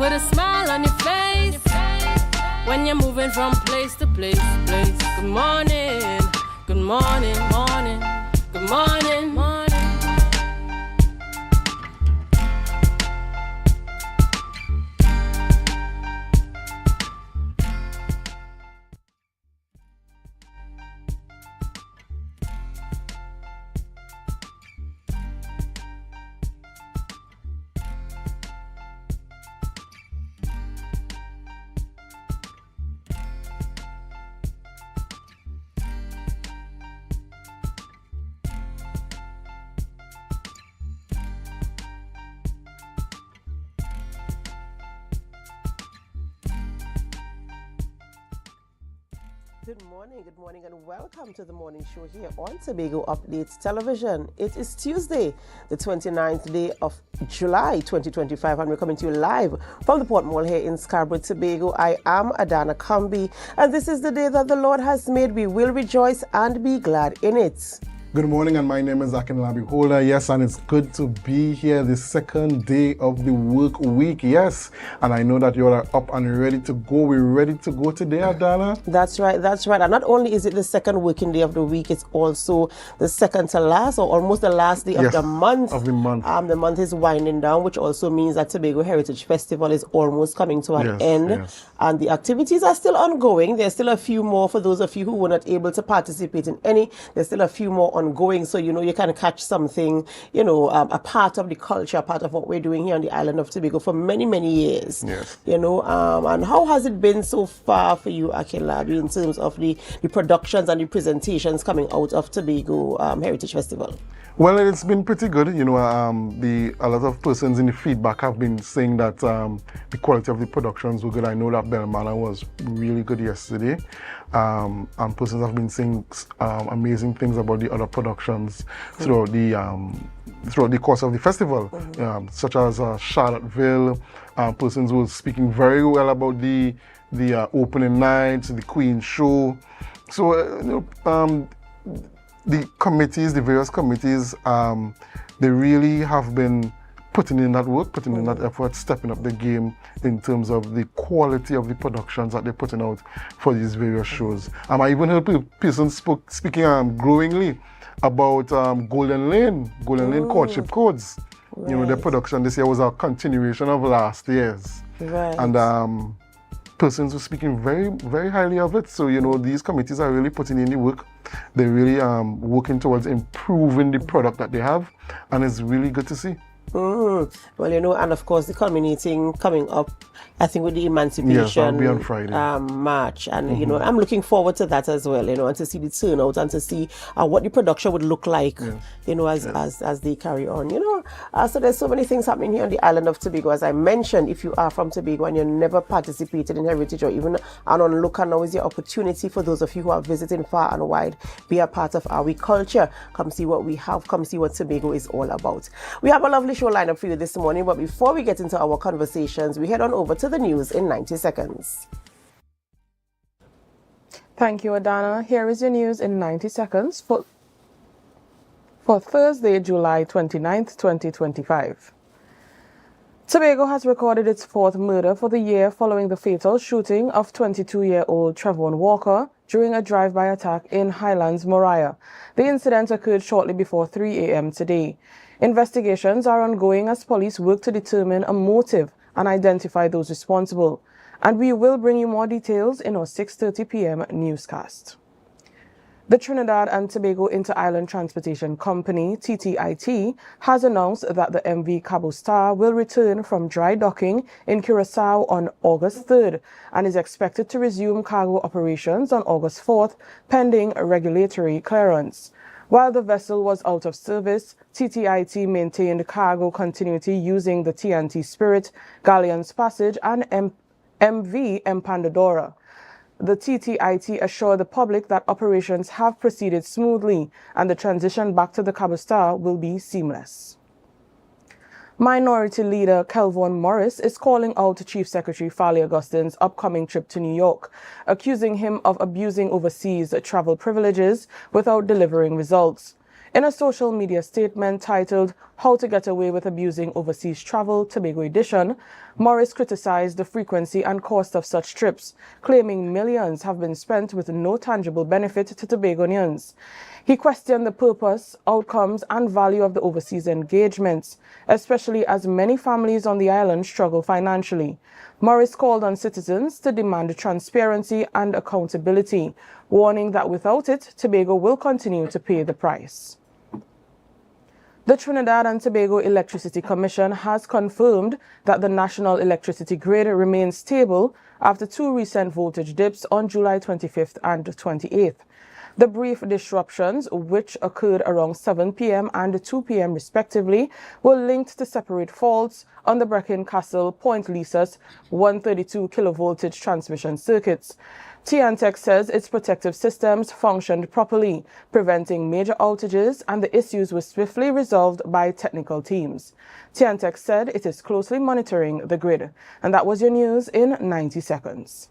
put a smile on your face when you're moving from place to place. Good morning, good morning, morning, good morning, morning. Good morning, and welcome to the morning show here on Tobago Updates Television. It is Tuesday, the 29th day of July 2025, and we're coming to you live from the Port Mall here in Scarborough, Tobago. I am Adana Kambi, and this is the day that the Lord has made. We will rejoice and be glad in it. Good morning, and my name is Akinlabi Holder. Yes, and it's good to be here the second day of the work week. Yes, and I know that you are up and ready to go. We're ready to go today, Adana. That's right. And not only is it the second working day of the week, it's also the second to last, or almost the last day of the month. The month is winding down, which also means that Tobago Heritage Festival is almost coming to an end. And the activities are still ongoing. There's still a few more for those of you who were not able to participate in any. There's still a few more ongoing, so you can catch something, a part of the culture, a part of what we're doing here on the island of Tobago for many years. And how has it been so far for you, Akinlabi, in terms of the productions and the presentations coming out of Tobago Heritage Festival? Well, it's been pretty good. A lot of persons in the feedback have been saying that the quality of the productions were good. I know that Belmana was really good yesterday. And persons have been saying amazing things about the other productions throughout the course of the festival, such as Charlottesville. Persons were speaking very well about the opening night, the Queen show. So the various committees, they really have been putting in that work, putting in that effort, stepping up the game in terms of the quality of the productions that they're putting out for these various shows. I even heard persons speaking glowingly about Golden Lane Courtship Codes. Their production this year was a continuation of last year's. And persons were speaking very highly of it. So, these committees are really putting in the work. They're really working towards improving the product that they have, and it's really good to see. Well, and of course the culminating coming up, I think, with the Emancipation that'll be on Friday. March, and I'm looking forward to that as well, and to see the turnout and to see what the production would look like, as they carry on, so there's so many things happening here on the island of Tobago. As I mentioned, if you are from Tobago and you never participated in Heritage or even an onlooker, now is your opportunity for those of you who are visiting far and wide. Be a part of our culture. Come see what we have. Come see what Tobago is all about. We have a lovely show lineup for you this morning, but before we get into our conversations, we head on over to the news in 90 seconds. Thank you, Adana. Here is your news in 90 seconds for Thursday, July 29th, 2025. Tobago has recorded its fourth murder for the year following the fatal shooting of 22-year-old Trevon Walker during a drive-by attack in Highlands, Moriah. The incident occurred shortly before 3 a.m. today. Investigations are ongoing as police work to determine a motive and identify those responsible. And we will bring you more details in our 6:30 p.m. newscast. The Trinidad and Tobago Inter-Island Transportation Company, TTIT, has announced that the MV Cabo Star will return from dry docking in Curaçao on August 3rd and is expected to resume cargo operations on August 4th, pending regulatory clearance. While the vessel was out of service, TTIT maintained cargo continuity using the TNT Spirit, Galleon's Passage, and MV Empandadora. The TTIT assured the public that operations have proceeded smoothly and the transition back to the Cabo Star will be seamless. Minority Leader Kelvon Morris is calling out Chief Secretary Farley Augustine's upcoming trip to New York, accusing him of abusing overseas travel privileges without delivering results. In a social media statement titled, How to Get Away with Abusing Overseas Travel, Tobago edition, Morris criticized the frequency and cost of such trips, claiming millions have been spent with no tangible benefit to Tobagonians. He questioned the purpose, outcomes, and value of the overseas engagements, especially as many families on the island struggle financially. Morris called on citizens to demand transparency and accountability, warning that without it, Tobago will continue to pay the price. The Trinidad and Tobago Electricity Commission has confirmed that the national electricity grid remains stable after 2 recent voltage dips on July 25th and 28th. The brief disruptions, which occurred around 7 p.m. and 2 p.m. respectively, were linked to separate faults on the Brecon Castle Point Lisas 132 kilovoltage transmission circuits. TNTEC says its protective systems functioned properly, preventing major outages, and the issues were swiftly resolved by technical teams. TNTEC said it is closely monitoring the grid. And that was your news in 90 seconds.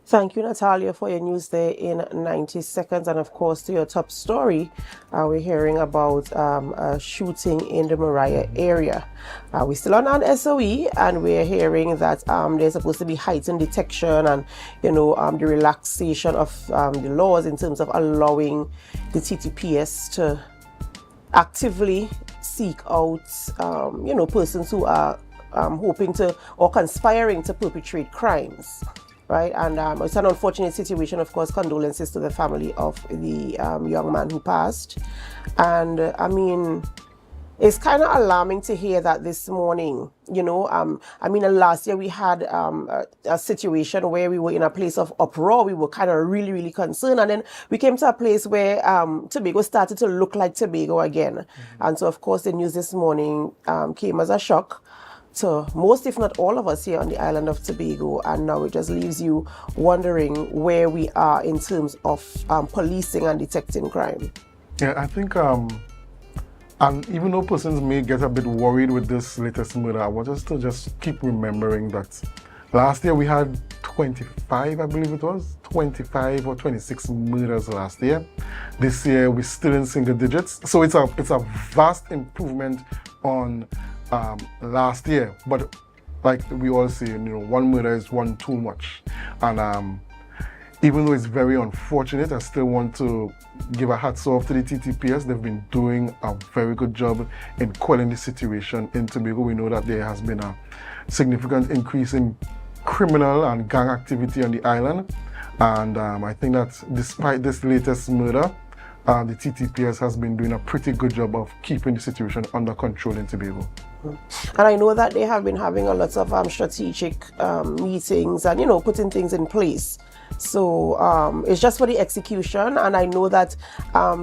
Thank you, Natalia, for your news there in 90 seconds. And of course, to your top story, we're hearing about a shooting in the Mariah area. We're still on SOE, and we're hearing that there's supposed to be heightened detection and, the relaxation of the laws in terms of allowing the TTPS to actively seek out, persons who are hoping to or conspiring to perpetrate crimes. Right, and it's an unfortunate situation. Of course, condolences to the family of the young man who passed. And it's kind of alarming to hear that this morning. Last year we had a situation where we were in a place of uproar. We were kind of really, really concerned, and then we came to a place where Tobago started to look like Tobago again. Mm-hmm. And so, of course, the news this morning came as a shock to most, if not all of us here on the island of Tobago, and now it just leaves you wondering where we are in terms of policing and detecting crime. Yeah, I think, and even though persons may get a bit worried with this latest murder, I want us to just keep remembering that last year we had 25, I believe it was, 25 or 26 murders last year. This year we're still in single digits, so it's a vast improvement on last year, but like we all say, one murder is one too much. And even though it's very unfortunate, I still want to give a hats off to the TTPS. They've been doing a very good job in quelling the situation in Tobago. We know that there has been a significant increase in criminal and gang activity on the island, and I think that despite this latest murder, the TTPS has been doing a pretty good job of keeping the situation under control in Tobago. And I know that they have been having a lot of strategic meetings and, putting things in place. So it's just for the execution. And I know that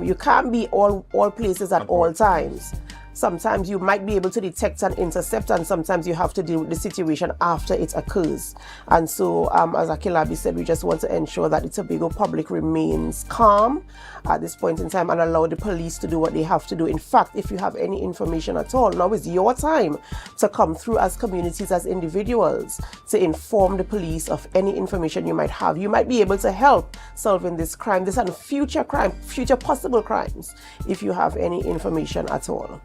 you can't be all places at all times. Sometimes you might be able to detect and intercept, and sometimes you have to deal with the situation after it occurs. And so, as Akilabi said, we just want to ensure that the Tobago public remains calm at this point in time and allow the police to do what they have to do. In fact, if you have any information at all, now is your time to come through as communities, as individuals, to inform the police of any information you might have. You might be able to help solving this crime, this and future possible crimes, if you have any information at all.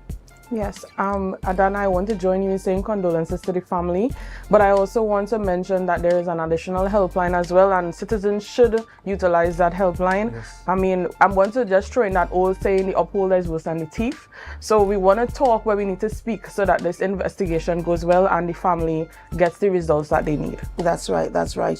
Yes, Adana, I want to join you in saying condolences to the family, but I also want to mention that there is an additional helpline as well, and citizens should utilize that helpline. Yes. I want to just throw in that old saying, the upholder is worse than the thief. So we want to talk where we need to speak so that this investigation goes well and the family gets the results that they need. That's right,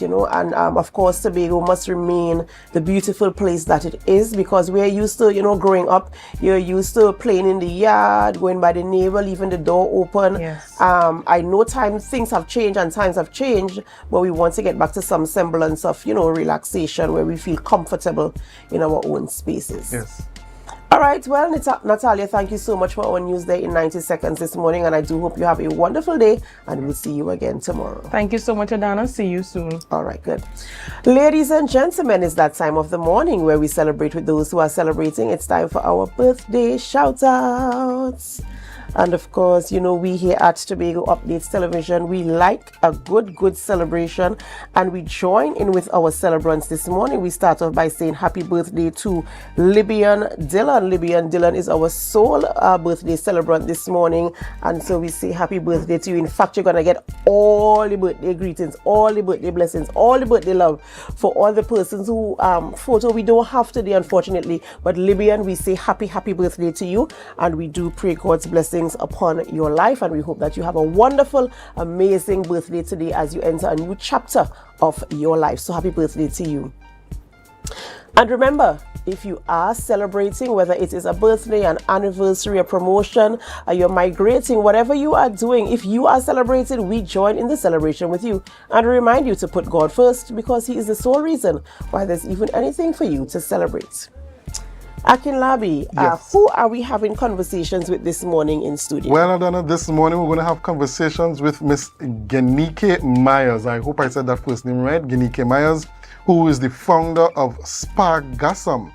and of course Tobago must remain the beautiful place that it is, because we're used to, growing up, you're used to playing in the yard, going by the neighbor, leaving the door open. Yes. I know things have changed and times have changed, but we want to get back to some semblance of, relaxation where we feel comfortable in our own spaces. Yes. All right, well, Natalia, thank you so much for our news there in 90 seconds this morning, and I do hope you have a wonderful day, and we'll see you again tomorrow. Thank you so much, Adana. See you soon. All right, good. Ladies and gentlemen, it's that time of the morning where we celebrate with those who are celebrating. It's time for our birthday shout-outs. And of course, you know, we here at Tobago Updates Television, we like a good celebration, and we join in with our celebrants this morning. We start off by saying happy birthday to Libyan Dillon. Libyan Dillon is our sole birthday celebrant this morning, and so we say happy birthday to you. In fact, you're gonna get all the birthday greetings, all the birthday blessings, all the birthday love for all the persons who photo we don't have today, unfortunately. But Libyan, we say happy birthday to you, and we do pray God's blessings upon your life, and we hope that you have a wonderful, amazing birthday today as you enter a new chapter of your life. So happy birthday to you. And remember, if you are celebrating, whether it is a birthday, an anniversary, a promotion, you're migrating, whatever you are doing, if you are celebrating, we join in the celebration with you and remind you to put God first, because He is the sole reason why there's even anything for you to celebrate. Akinlabi, yes. Who are we having conversations with this morning in studio? Well, Adana, this morning we're going to have conversations with Miss Genike Myers. I hope I said that first name right. Genike Myers, who is the founder of Sargasm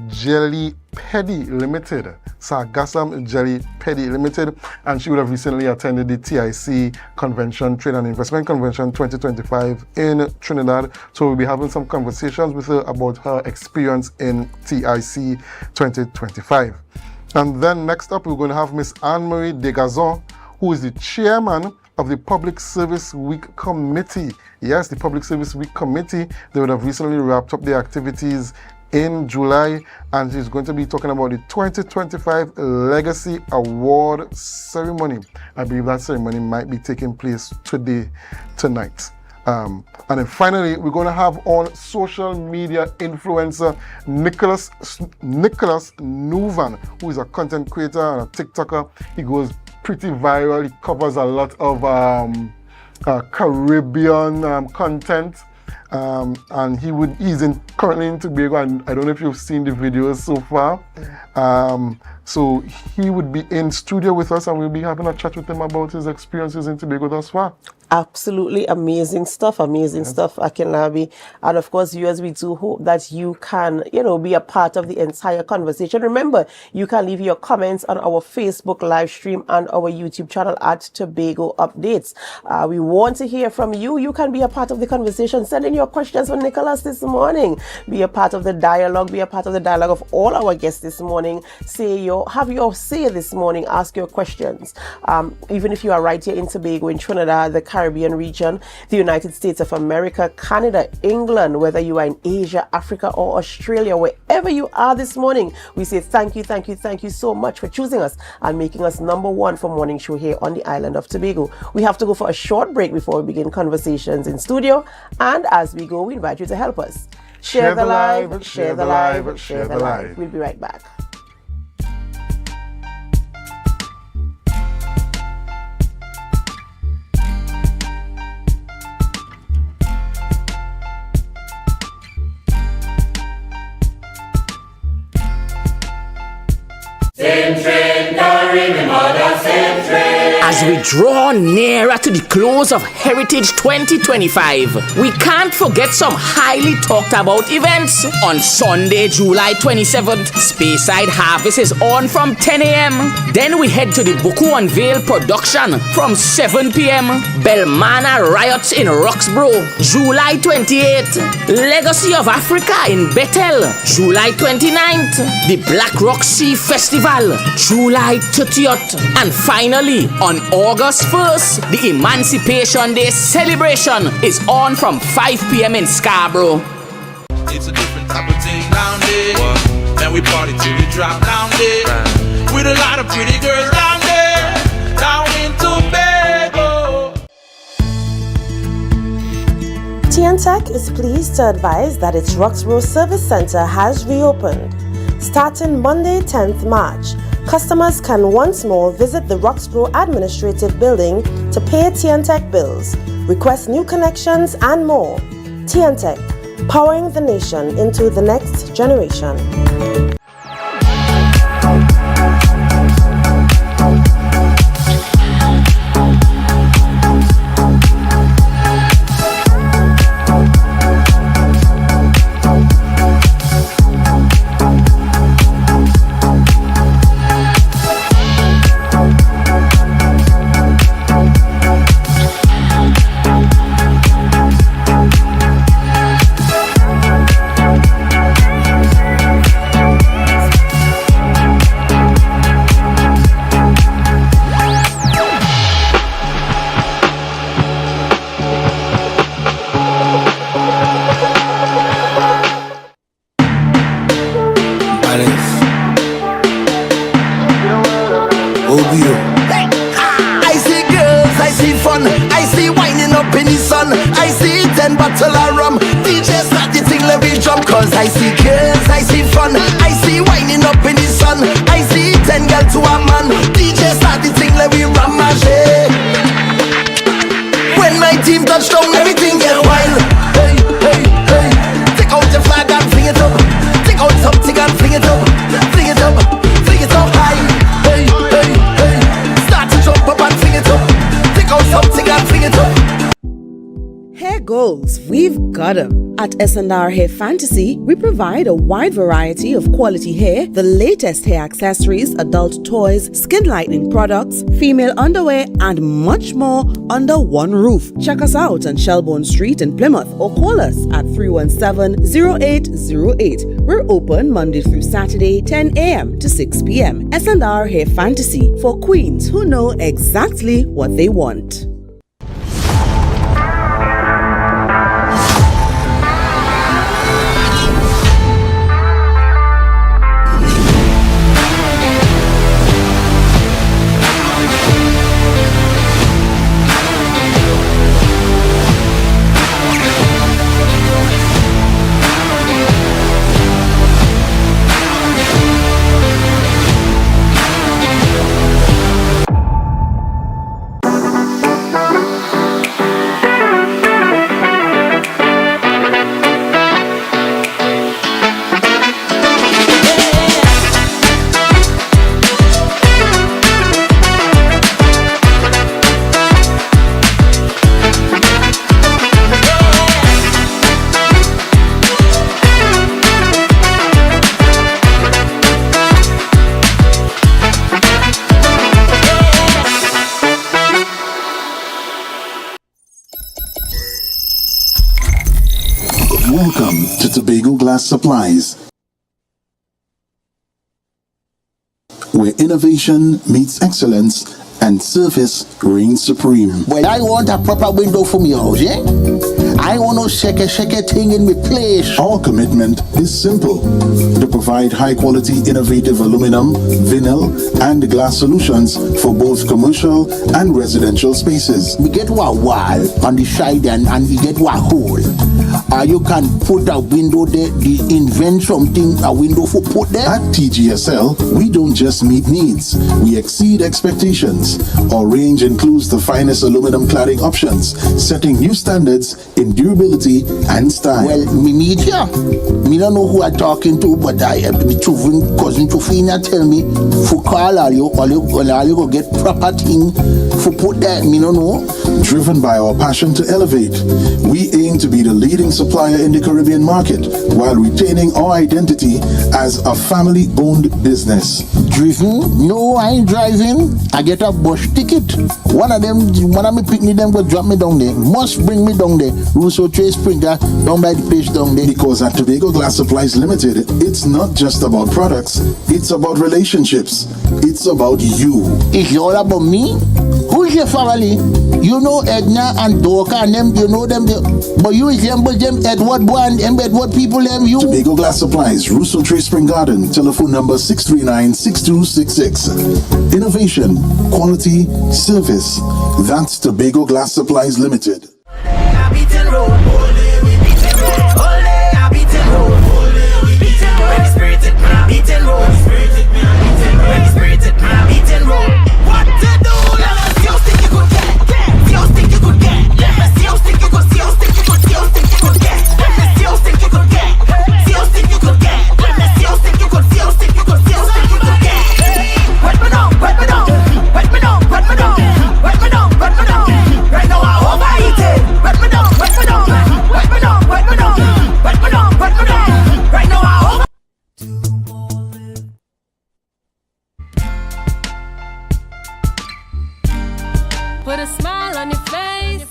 Jelly Peddy Limited. Sargasm Jelly Peddy Limited, and she would have recently attended the TIC Convention, Trade and Investment Convention 2025 in Trinidad. So we'll be having some conversations with her about her experience in TIC 2025. And then next up, we're going to have Miss Anne-Marie Degazon, who is the chairman of the Public Service Week Committee. Yes, the Public Service Week Committee, they would have recently wrapped up their activities in July, and she's going to be talking about the 2025 Legacy Award ceremony. I believe that ceremony might be taking place tonight. And then finally, we're going to have on social media influencer Nicholas Nuven, who is a content creator and a TikToker. He goes pretty viral. He covers a lot of Caribbean content. And he's currently in Tobago, and I don't know if you've seen the videos so far. So he would be in studio with us, and we'll be having a chat with him about his experiences in Tobago thus far. Absolutely amazing stuff, Akinlabi. And of course, viewers, we do hope that you can, be a part of the entire conversation. Remember, you can leave your comments on our Facebook live stream and our YouTube channel at Tobago Updates. We want to hear from you. You can be a part of the conversation. Send in your questions for Nicholas this morning. Be a part of the dialogue. Be a part of the dialogue of all our guests this morning. Have your say this morning. Ask your questions. Even if you are right here in Tobago, in Trinidad, the Caribbean region, the United States of America, Canada, England, whether you are in Asia, Africa, or Australia, wherever you are this morning, we say thank you so much for choosing us and making us number one for morning show here on the island of Tobago. We have to go for a short break before we begin conversations in studio, and as we go, we invite you to help us. Share the live, share the live, share the live. We'll be right back. Same train, carry me mother, same train. As we draw nearer to the close of Heritage 2025, we can't forget some highly talked about events. On Sunday, July 27th, Speyside Harvest is on from 10 a.m. Then we head to the Buku Unveil production from 7 p.m. Belmana Riots in Roxborough, July 28th. Legacy of Africa in Bethel, July 29th. The Black Rock Sea Festival, July 30th. And finally, on August 1st, the Emancipation Day celebration is on from 5 p.m. in Scarborough. It's a different type of thing down there. And we party till we drop down there. With a lot of pretty girls down there. Down in Tobago. TNTech is pleased to advise that its Roxborough Service Center has reopened. Starting Monday, 10th March, customers can once more visit the Roxborough Administrative Building to pay TNTech bills, request new connections, and more. TNTech, powering the nation into the next generation. one bottle of rum. DJ start the thing, let me jump. Cause I see girls, I see fun, I see winding up in the sun, I see 10 girls to a man. DJ start the thing, let me ramage. When my team touch down, everything get wild. Hey, hey, hey. Take out your flag and fling it up. Take out something and fling it up. Fling it up, fling it up high. Hey, hey, hey. Start to jump up and fling it up. Take out something and fling it up. Hair goals, we've got 'em. At S&R Hair Fantasy, we provide a wide variety of quality hair, the latest hair accessories, adult toys, skin lightening products, female underwear, and much more under one roof. Check us out on Shelbourne Street in Plymouth or call us at 317-0808. We're open Monday through Saturday, 10 a.m. to 6 p.m. S&R Hair Fantasy for queens who know exactly what they want. Welcome to Tobago Glass Supplies, where innovation meets excellence and service reigns supreme. Well, I want a proper window for me house, yeah? I want no shake thing in my place. Our commitment is simple: to provide high-quality, innovative aluminum, vinyl, and glass solutions for both commercial and residential spaces. We get one wall on the side and we get one hole. You can put a window there, invent something, a window for put there. At TGSL, we don't just meet needs, we exceed expectations. Our range includes the finest aluminum cladding options, setting new standards in durability and style. Well, me meet here. Me don't know who I'm talking to, but I have the cousin Tufina tell me for call all you go get proper thing for put there. Me don't know. Driven by our passion to elevate, we aim to be the leading supplier in the Caribbean market while retaining our identity as a family-owned business. Driven? No, I ain't driving. I get a bus ticket. One of me picnic them go drop me down there. Must bring me down there. Russo Trace Printer down by the place down there. Because at Tobago Glass Supplies Limited, it's not just about products, it's about relationships. It's about you. It's all about me? Who's your family? You know Edna and Dorka and them, you know them, but you resemble them Edward boy and Edward people them, you. Tobago Glass Supplies, Russo Trace Spring Garden, telephone number 639-6266. Innovation, quality, service. That's Tobago Glass Supplies Limited. Put a smile on your face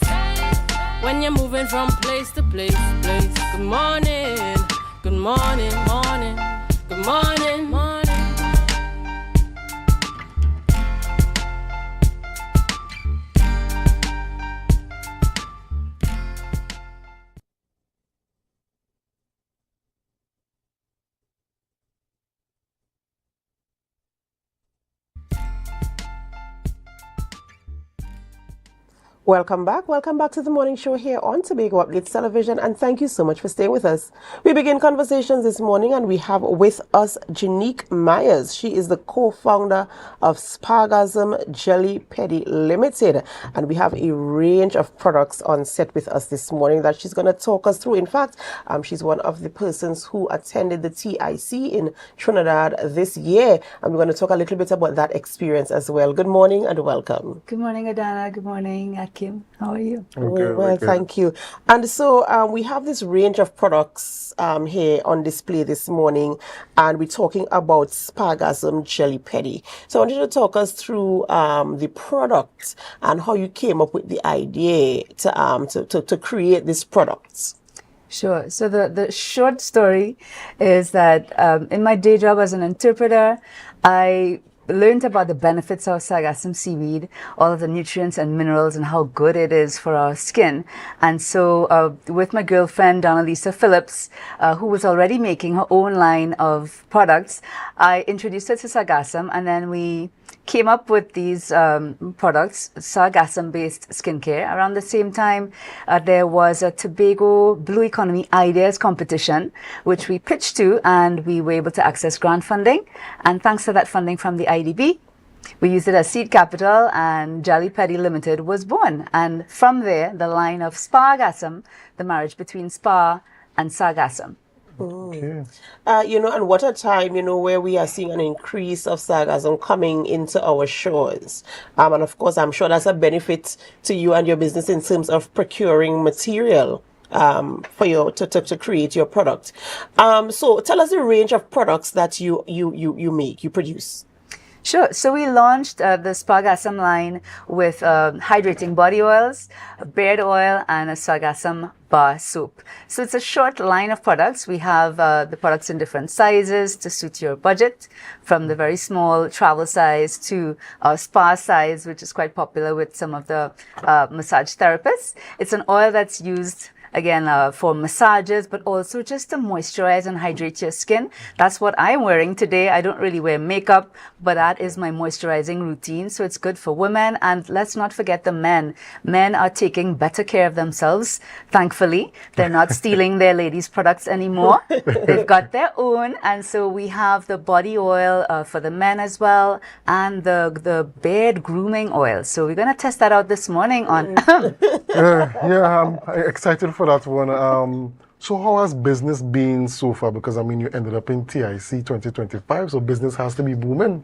when you're moving from place to place. Good morning, good morning, morning, good morning, morning. Welcome back to the morning show here on Tobago Updates Television, and thank you so much for staying with us. We begin conversations this morning, and we have with us Janique Myers. She is the co-founder of Sargasm Jelly Petty Limited, and we have a range of products on set with us this morning that she's going to talk us through. In fact, she's one of the persons who attended the TIC in Trinidad this year, and we're going to talk a little bit about that experience as well. Good morning and welcome. Good morning, Adana. Good morning, Kim. How are you? Well, thank you. And so we have this range of products here on display this morning, and we're talking about Sargasm Jelly Petty. So I want you to talk us through the product and how you came up with the idea to create these products. Sure. So the short story is that in my day job as an interpreter, I learned about the benefits of Sargasm seaweed, all of the nutrients and minerals and how good it is for our skin. And so with my girlfriend, Donalisa Phillips, who was already making her own line of products, I introduced her to Sargasm, and then we came up with these products, Sargasm-based skincare. Around the same time, there was a Tobago Blue Economy Ideas competition, which we pitched to, and we were able to access grant funding. And thanks to that funding from the IDB, we used it as seed capital, and Jelly Petty Limited was born. And from there, the line of Sargasm, the marriage between spa and Sargasm. Okay. And what a time, where we are seeing an increase of Sargasm coming into our shores. And of course, I'm sure that's a benefit to you and your business in terms of procuring material for you to create your product. So tell us the range of products that you produce. Sure. So we launched the Sargasm line with hydrating body oils, beard oil, and a Sargasm bar soap. So it's a short line of products. We have the products in different sizes to suit your budget, from the very small travel size to spa size, which is quite popular with some of the massage therapists. It's an oil that's used again, for massages, but also just to moisturize and hydrate your skin. That's what I'm wearing today. I don't really wear makeup, but that is my moisturizing routine. So it's good for women. And let's not forget the men. Men are taking better care of themselves, thankfully. They're not stealing their ladies' products anymore. They've got their own. And so we have the body oil for the men as well, and the beard grooming oil. So we're going to test that out this morning on... I'm excited for that one. So how has business been so far? Because, you ended up in TIC 2025, so business has to be booming.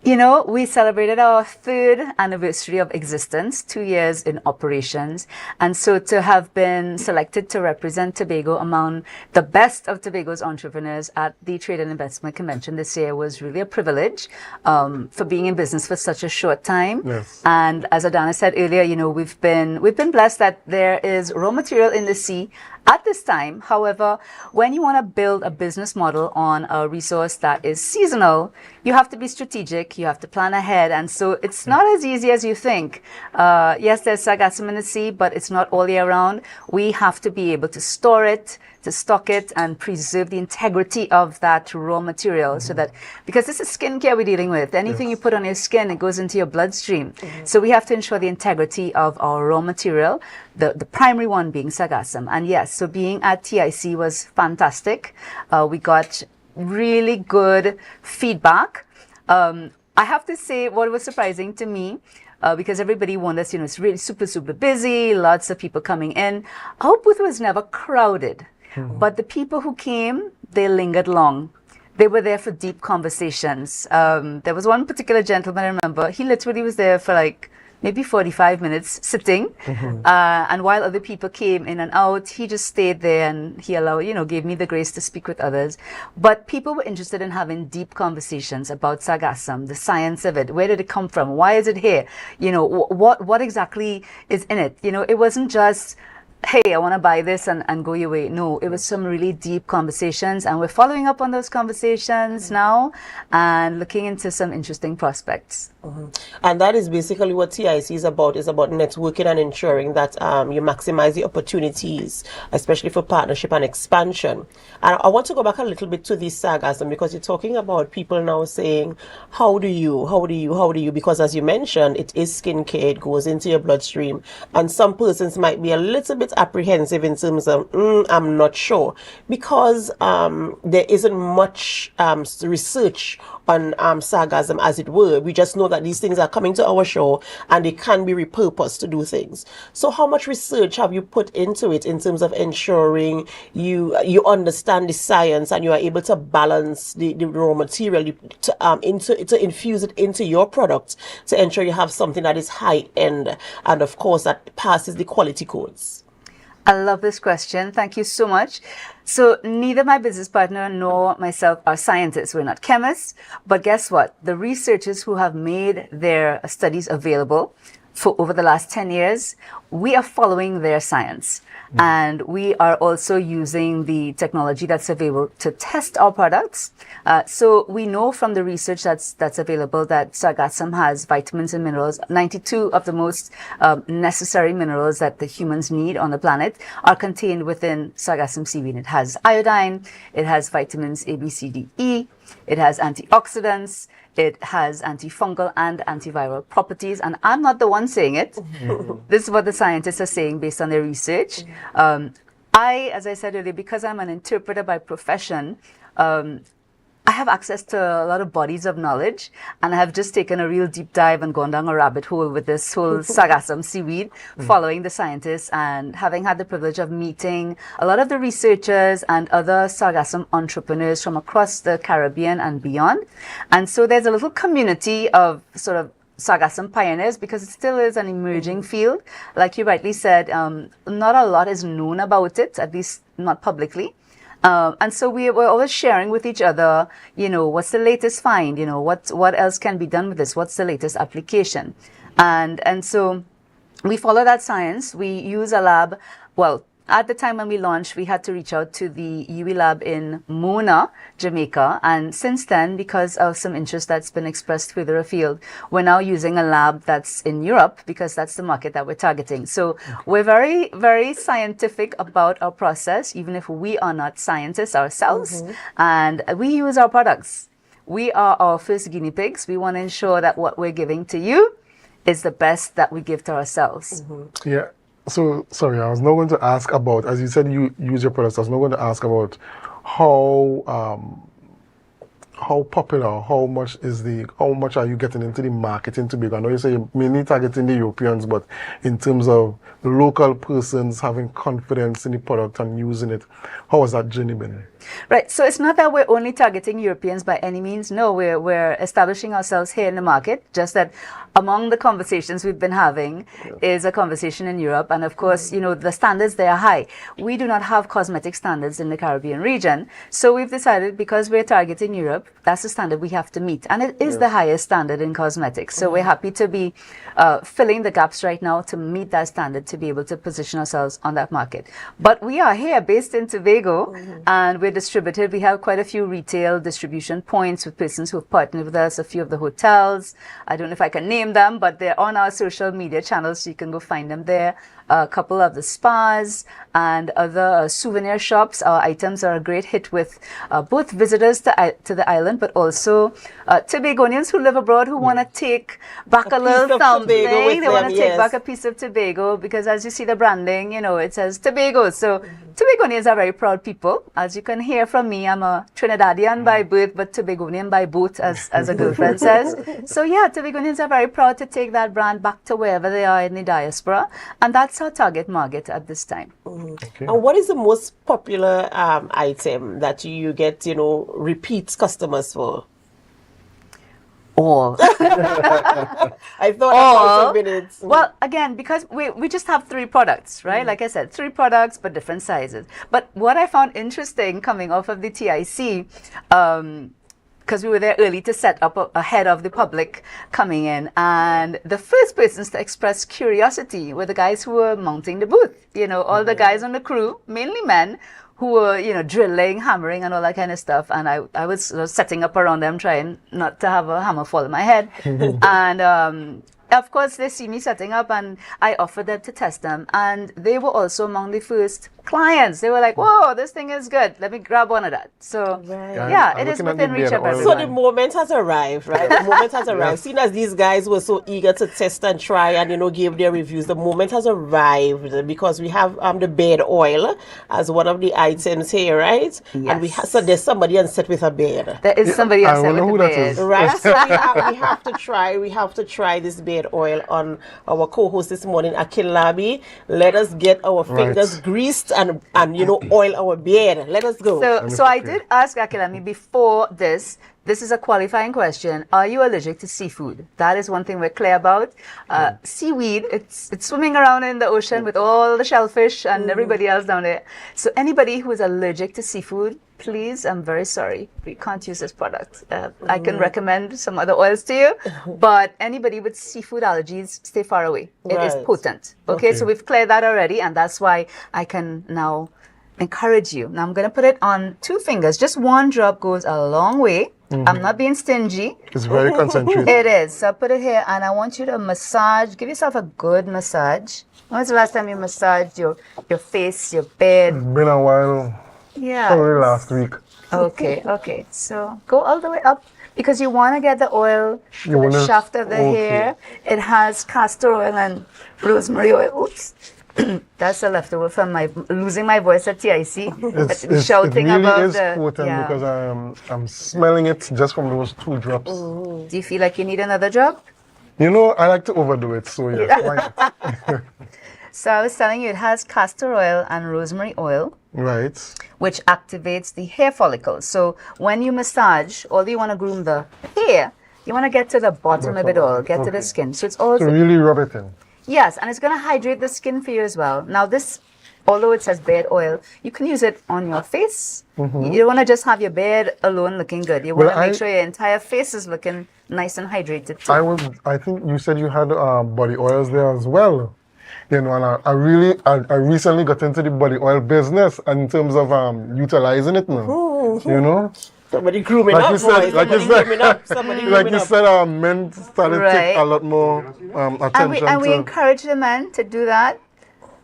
We celebrated our 3rd anniversary of existence, 2 years in operations. And so to have been selected to represent Tobago among the best of Tobago's entrepreneurs at the Trade and Investment Convention this year was really a privilege for being in business for such a short time. Yes. And as Adana said earlier, we've been blessed that there is raw material in the sea at this time. However, when you want to build a business model on a resource that is seasonal, you have to be strategic, you have to plan ahead, and so it's not as easy as you think. Yes, there's Sargasm in the sea, but it's not all year round. We have to be able to store it, to stock it, and preserve the integrity of that raw material, so that, because this is skincare we're dealing with, anything you put on your skin, it goes into your bloodstream. So we have to ensure the integrity of our raw material, the primary one being Sargasm. And yes, so being at TIC was fantastic. We got really good feedback. I have to say, what was surprising to me, because everybody wonders, it's really super, super busy, lots of people coming in. Our booth was never crowded, but the people who came, they lingered long. They were there for deep conversations. There was one particular gentleman, I remember, he literally was there for maybe 45 minutes sitting. And while other people came in and out, he just stayed there, and he gave me the grace to speak with others. But people were interested in having deep conversations about Sargasm, the science of it. Where did it come from? Why is it here? What exactly is in it? It wasn't just, hey, I want to buy this and go your way. No, it was some really deep conversations, and we're following up on those conversations now and looking into some interesting prospects. And that is basically what TIC is about networking and ensuring that you maximize the opportunities, especially for partnership and expansion. And I want to go back a little bit to this sargasm, because you're talking about people now saying, how do you, because as you mentioned, it is skincare, it goes into your bloodstream, and some persons might be a little bit apprehensive in terms of, I'm not sure, because there isn't much research on sargasm, as it were. We just know that these things are coming to our show and they can be repurposed to do things. So how much research have you put into it in terms of ensuring you understand the science and you are able to balance the raw material to infuse it into your product to ensure you have something that is high end and of course that passes the quality codes? I love this question. Thank you so much. So neither my business partner nor myself are scientists. We're not chemists. But guess what? The researchers who have made their studies available for over the last 10 years, we are following their science. And we are also using the technology that's available to test our products. So we know from the research that's available that sargassum has vitamins and minerals. 92 of the most necessary minerals that the humans need on the planet are contained within sargassum seaweed. It has iodine, it has vitamins A, B, C, D, E, it has antioxidants, it has antifungal and antiviral properties, and I'm not the one saying it. This is what the scientists are saying based on their research. As I said earlier, because I'm an interpreter by profession, I have access to a lot of bodies of knowledge, and I have just taken a real deep dive and gone down a rabbit hole with this whole sargassum seaweed, following the scientists and having had the privilege of meeting a lot of the researchers and other sargassum entrepreneurs from across the Caribbean and beyond. And so there's a little community of sort of sargassum pioneers, because it still is an emerging field. Like you rightly said, not a lot is known about it, at least not publicly. And so we're always sharing with each other, what's the latest find, what else can be done with this, what's the latest application. And so we follow that science. We use a lab. Well, at the time when we launched, we had to reach out to the UE lab in Mona, Jamaica. And since then, because of some interest that's been expressed further afield, we're now using a lab that's in Europe, because that's the market that we're targeting. So we're very, very scientific about our process, even if we are not scientists ourselves. And we use our products. We are our first guinea pigs. We want to ensure that what we're giving to you is the best that we give to ourselves. Yeah. So, sorry, I was not going to ask about, as you said, you use your products. I was not going to ask about how popular, how much are you getting into the market in Tobago? I know you say you're mainly targeting the Europeans, but in terms of local persons having confidence in the product and using it, how has that journey been? Right. So it's not that we're only targeting Europeans by any means. No, we're establishing ourselves here in the market. Just that among the conversations we've been having is a conversation in Europe. And of course, the standards there are high. We do not have cosmetic standards in the Caribbean region. So we've decided, because we're targeting Europe, that's the standard we have to meet. And it is the highest standard in cosmetics. So we're happy to be filling the gaps right now to meet that standard, to be able to position ourselves on that market. But we are here based in Tobago, and we're distributed. We have quite a few retail distribution points with persons who have partnered with us, a few of the hotels. I don't know if I can name them, but they're on our social media channels, so you can go find them there. A couple of the spas and other souvenir shops. Our items are a great hit with both visitors to the island, but also Tobagonians who live abroad who want to take back a little something. They want to take back a piece of Tobago, because as you see the branding, it says Tobago. So Tobagonians are very proud people. As you can hear from me, I'm a Trinidadian by birth, but Tobagonian by boot, as a girlfriend says. So yeah, Tobagonians are very proud to take that brand back to wherever they are in the diaspora. And that's our target market at this time. Okay. And what is the most popular item that you get, repeat customers for? All. I thought that it. Well, again, because we just have 3 products, right? Like I said, 3 products, but different sizes. But what I found interesting coming off of the TIC, because we were there early to set up ahead of the public coming in. And the first persons to express curiosity were the guys who were mounting the booth. You know, all the guys on the crew, mainly men, who were, you know, drilling, hammering, and all that kind of stuff. And I was setting up around them, trying not to have a hammer fall in my head. And of course, they see me setting up, and I offered them to test them. And they were also among the first clients. They were like, whoa, this thing is good. Let me grab one of that. So, yeah, it is within reach of everyone. So the moment has arrived, right? The moment has arrived. Seeing as these guys were so eager to test and try and, you know, give their reviews, the moment has arrived because we have the beard oil as one of the items here, right? Yes. And so there's somebody on set with a beard. There is somebody on set with a beard. Right? So we have to try this beard oil on our co-host this morning, Akilabi. Let us get our fingers greased and you know, oil our beard. Let us go. So I did ask Akilami before this. This is a qualifying question. Are you allergic to seafood? That is one thing we're clear about. Seaweed, it's swimming around in the ocean with all the shellfish and everybody else down there. So anybody who is allergic to seafood, please, I'm very sorry. We can't use this product. I can recommend some other oils to you, but anybody with seafood allergies, stay far away. It is potent. Okay, so we've cleared that already, and that's why I can now encourage you. Now I'm going to put it on 2 fingers. Just 1 drop goes a long way. I'm not being stingy. It's very concentrated. It is. So put it here, and I want you to massage. Give yourself a good massage. When was the last time you massaged your face, your beard? It's been a while. Yeah. Probably last week. Okay. So go all the way up, because you want to get the oil to the shaft of the hair. It has castor oil and rosemary oil. Oops. That's a leftover from my losing my voice at TIC. Shouting it really about is potent because I'm smelling it just from those 2 drops. Do you feel like you need another drop? You know, I like to overdo it, so yes, why not? So I was telling you, it has castor oil and rosemary oil. Right. Which activates the hair follicles. So when you massage, although you want to groom the hair, you want to get to the bottom of it all, get to the skin. So it's also... So really rub it in. Yes, and it's going to hydrate the skin for you as well. Now this, although it says beard oil, you can use it on your face. You don't want to just have your beard alone looking good. You want to make sure your entire face is looking nice and hydrated too. I think you said you had body oils there as well. You know, and I recently got into the body oil business in terms of utilizing it now. You know? Somebody grooming up, like you said, men started to take a lot more attention. And we encourage the men to do that.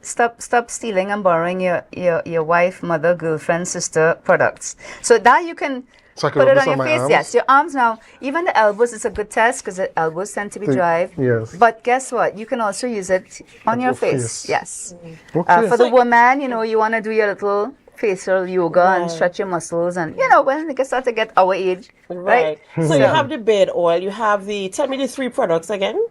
Stop stealing and borrowing your wife, mother, girlfriend, sister products. So that you can put it on your face. Yes, your arms now. Even the elbows is a good test because the elbows tend to be dry. Yes. But guess what? You can also use it on your face. Yes. Okay. For the woman, you know, you want to do your little facial yoga and stretch your muscles, and you know, when they start to get our age, right? So you have the beard oil, you have tell me the 3 products again.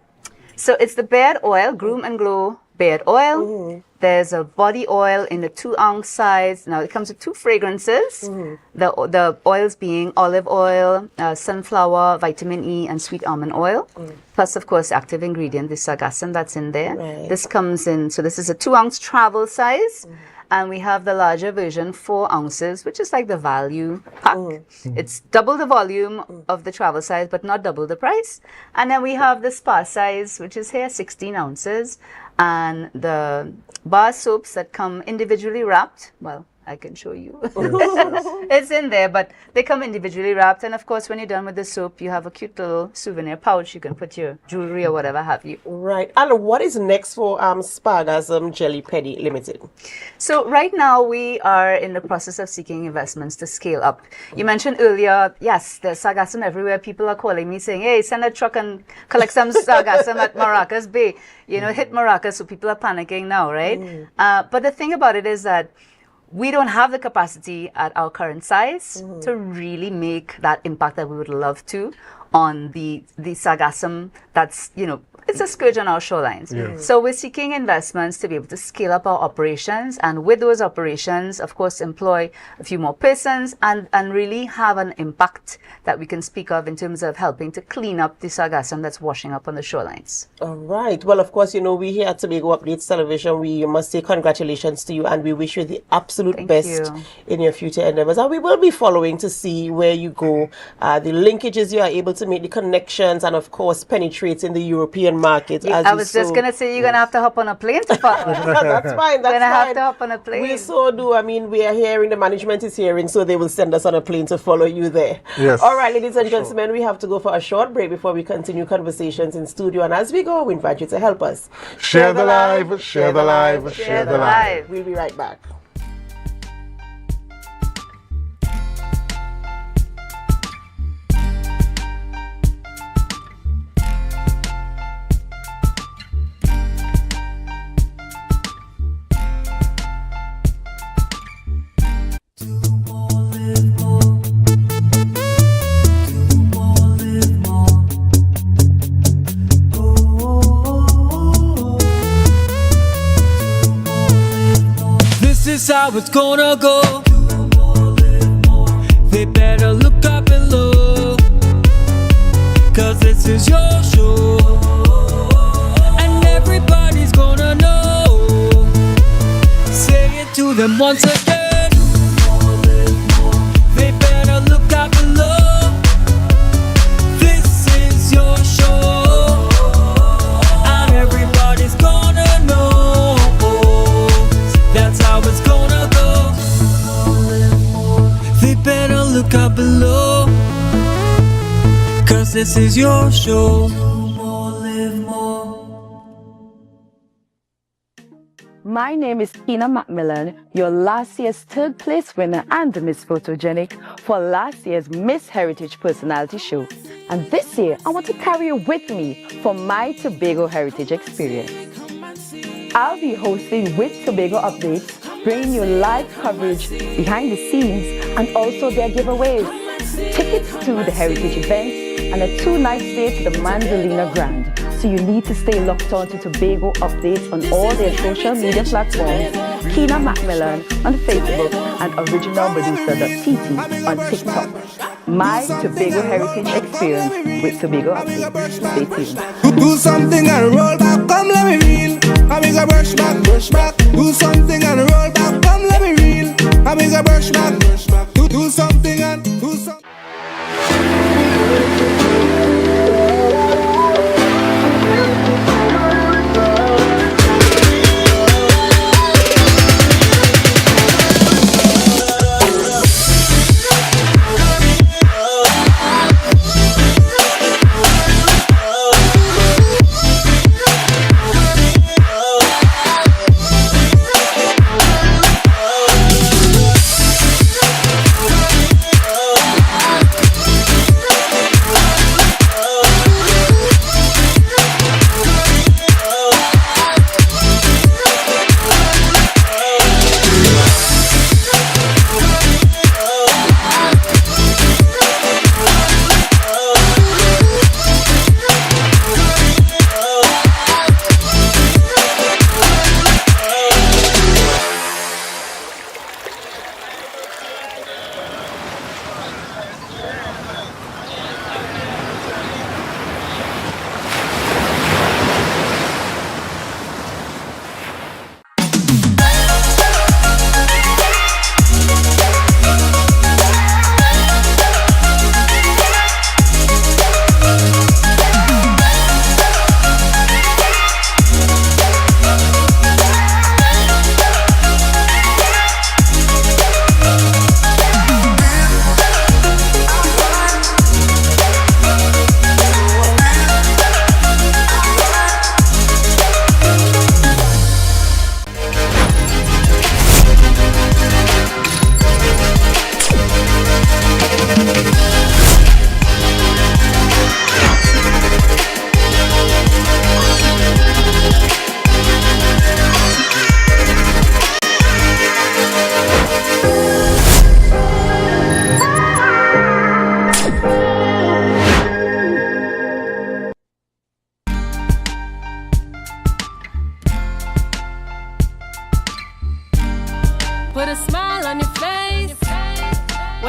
So it's the beard oil, Groom and Glow beard oil. There's a body oil in the 2-ounce size. Now it comes with 2 fragrances. The oils being olive oil, sunflower, vitamin E, and sweet almond oil. Plus, of course, active ingredient, the Sargasm that's in there. This comes in, so this is a 2-ounce travel size. And we have the larger version, 4 ounces, which is like the value pack. It's double the volume of the travel size, but not double the price. And then we have the spa size, which is here, 16 ounces. And the bar soaps that come individually wrapped. Well, I can show you. It's in there, but they come individually wrapped. And of course, when you're done with the soap, you have a cute little souvenir pouch. You can put your jewelry or whatever have you. Right. And what is next for Sargasm Jelly Pedi Limited? So right now, we are in the process of seeking investments to scale up. You mentioned earlier, yes, there's Sargasm everywhere. People are calling me saying, hey, send a truck and collect some Sargasm at Maracas Bay. You know, hit Maracas, so people are panicking now, right? But the thing about it is that we don't have the capacity at our current size to really make that impact that we would love to. on the sargassum that's, it's a scourge on our shorelines. Yes. So we're seeking investments to be able to scale up our operations, and with those operations, of course, employ a few more persons and really have an impact that we can speak of in terms of helping to clean up the sargassum that's washing up on the shorelines. All right. Well, of course, we here at Tobago Updates Television, we must say congratulations to you, and we wish you the absolute best in your future endeavors. And we will be following to see where you go, the linkages you are able to make, the connections, and of course, penetrate in the European market. I was just going to say, you're going to have to hop on a plane to follow. That's fine. That's going to have to hop on a plane. We so do. I mean, we are hearing, the management is hearing, so they will send us on a plane to follow you there. Yes. All right, ladies and gentlemen, we have to go for a short break before we continue conversations in studio. And as we go, we invite you to help us. Share the live, share the live, share the live. We'll be right back. This is how it's gonna go. They better look up below, 'cause this is your show, and everybody's gonna know. Say it to them once again. They better look up below. This is your show, and everybody's gonna know. That's how it's gonna go. They better look up below, 'cause this is your show. My name is Tina Macmillan, your last year's third place winner and the Miss Photogenic for last year's Miss Heritage Personality Show. And this year, I want to carry you with me for my Tobago Heritage experience. I'll be hosting with Tobago Updates, bringing you live coverage behind the scenes and also their giveaways, tickets to the heritage events, and a 2-night stay to the Manzolina Grand. So you need to stay locked on to Tobago Updates on all their social media platforms, Kina Macmillan on Facebook and originalmedusa.tt on TikTok. My Tobago Heritage experience with Tobago Updates. Stay tuned. Do something and roll back, come let me feel. I make a brush back, brush back. Do something and roll back, come let me feel. I make a brush back, brush back. Do something and do something.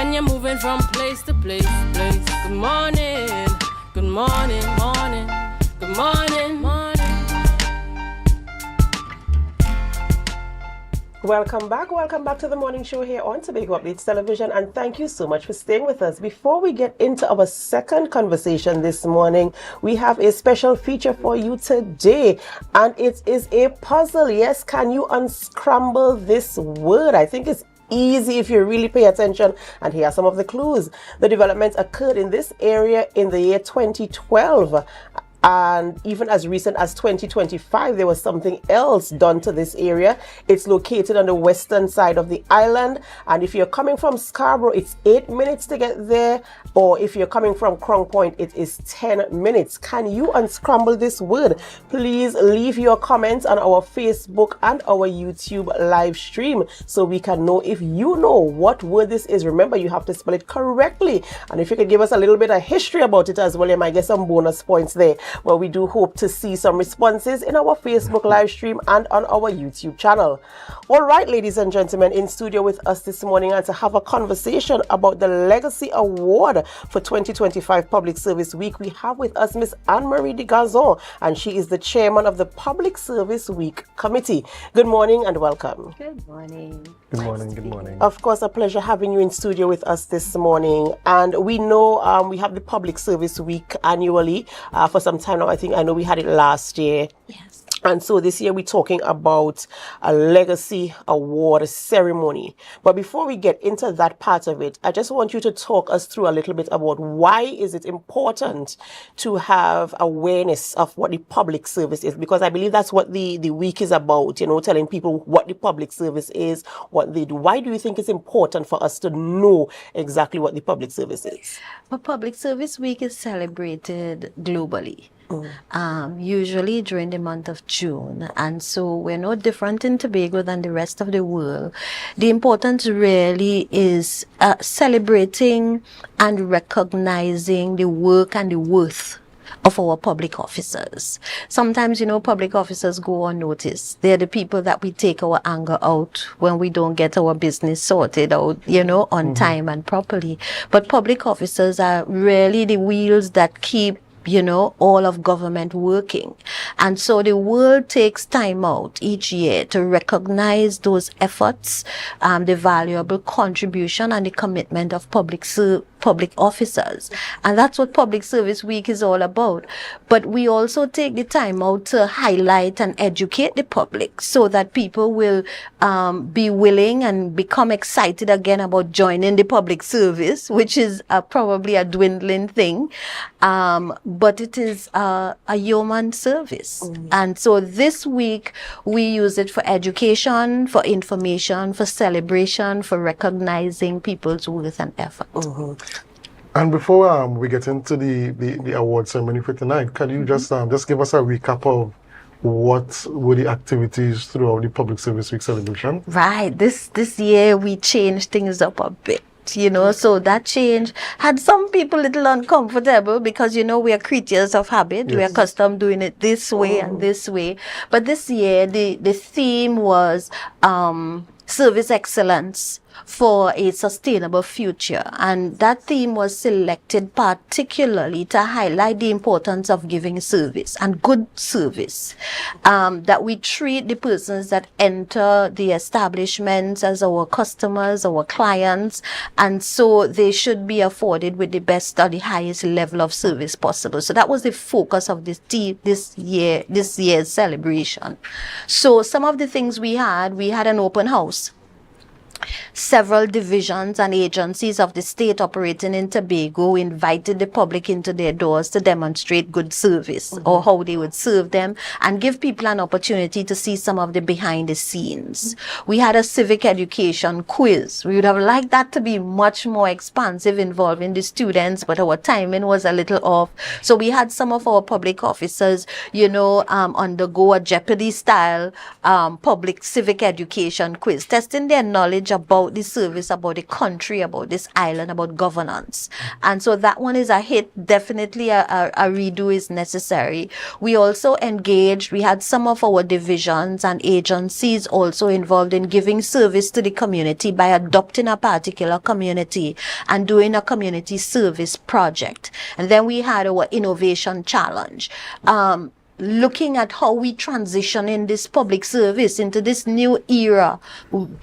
when you're moving from place to place. Good morning, good morning, morning, good morning, morning. Welcome back to the morning show here on Tobago Updates Television, and thank you so much for staying with us. Before we get into our second conversation this morning, we have a special feature for you today, and it is a puzzle. Yes, can you unscramble this word? I think it's easy if you really pay attention, and here are some of the clues. The developments occurred in this area in the year 2012. And even as recent as 2025, there was something else done to this area. It's located on the western side of the island. And if you're coming from Scarborough, it's 8 minutes to get there. Or if you're coming from Crown Point, it is 10 minutes. Can you unscramble this word? Please leave your comments on our Facebook and our YouTube live stream so we can know if you know what word this is. Remember, you have to spell it correctly. And if you could give us a little bit of history about it as well, you might get some bonus points there. Well, we do hope to see some responses in our Facebook live stream and on our YouTube channel. All right, ladies and gentlemen, in studio with us this morning and to have a conversation about the Legacy Award for 2025 Public Service Week, we have with us Miss Anne-Marie de Gazon, and she is the chairman of the Public Service Week Committee. Good morning and welcome. Good morning. Good morning, good morning. Of course, a pleasure having you in studio with us this morning. And we know we have the Public Service Week annually for some time now. I know we had it last year. Yes. And so this year we're talking about a Legacy Award ceremony. But before we get into that part of it, I just want you to talk us through a little bit about why is it important to have awareness of what the public service is, because I believe that's what the week is about, you know, telling people what the public service is, what they do. Why do you think it's important for us to know exactly what the public service is? Well, Public Service Week is celebrated globally. Usually during the month of June, and so we're no different in Tobago than the rest of the world. The importance really is celebrating and recognizing the work and the worth of our public officers. Sometimes, you know, public officers go unnoticed. They're the people that we take our anger out when we don't get our business sorted out, you know, on time and properly. But public officers are really the wheels that keep, you know, all of government working. And so the world takes time out each year to recognize those efforts, the valuable contribution and the commitment of public officers. And that's what Public Service Week is all about. But we also take the time out to highlight and educate the public so that people will be willing and become excited again about joining the public service, which is probably a dwindling thing. But it is a yeoman service. And so this week we use it for education, for information, for celebration, for recognizing people's worth and effort. And before we get into the award ceremony for tonight, can you just give us a recap of what were the activities throughout the Public Service Week celebration? Right. This year we changed things up a bit. You know, so that change had some people a little uncomfortable because, you know, we are creatures of habit. Yes. We are accustomed doing it this way and this way. But this year, the theme was service excellence for a sustainable future. And that theme was selected particularly to highlight the importance of giving service and good service. That we treat the persons that enter the establishments as our customers, our clients, and so they should be afforded with the best or the highest level of service possible. So that was the focus of this year's celebration. So some of the things we had an open house. Several divisions and agencies of the state operating in Tobago invited the public into their doors to demonstrate good service or how they would serve them and give people an opportunity to see some of the behind the scenes. We had a civic education quiz. We would have liked that to be much more expansive, involving the students, but our timing was a little off. So we had some of our public officers, you know, undergo a Jeopardy style public civic education quiz, testing their knowledge about about the service, about the country, about this island, about governance. And so that one is a hit. Definitely a redo is necessary. We also engaged, we had some of our divisions and agencies also involved in giving service to the community by adopting a particular community and doing a community service project. And then we had our innovation challenge. Looking at how we transition in this public service into this new era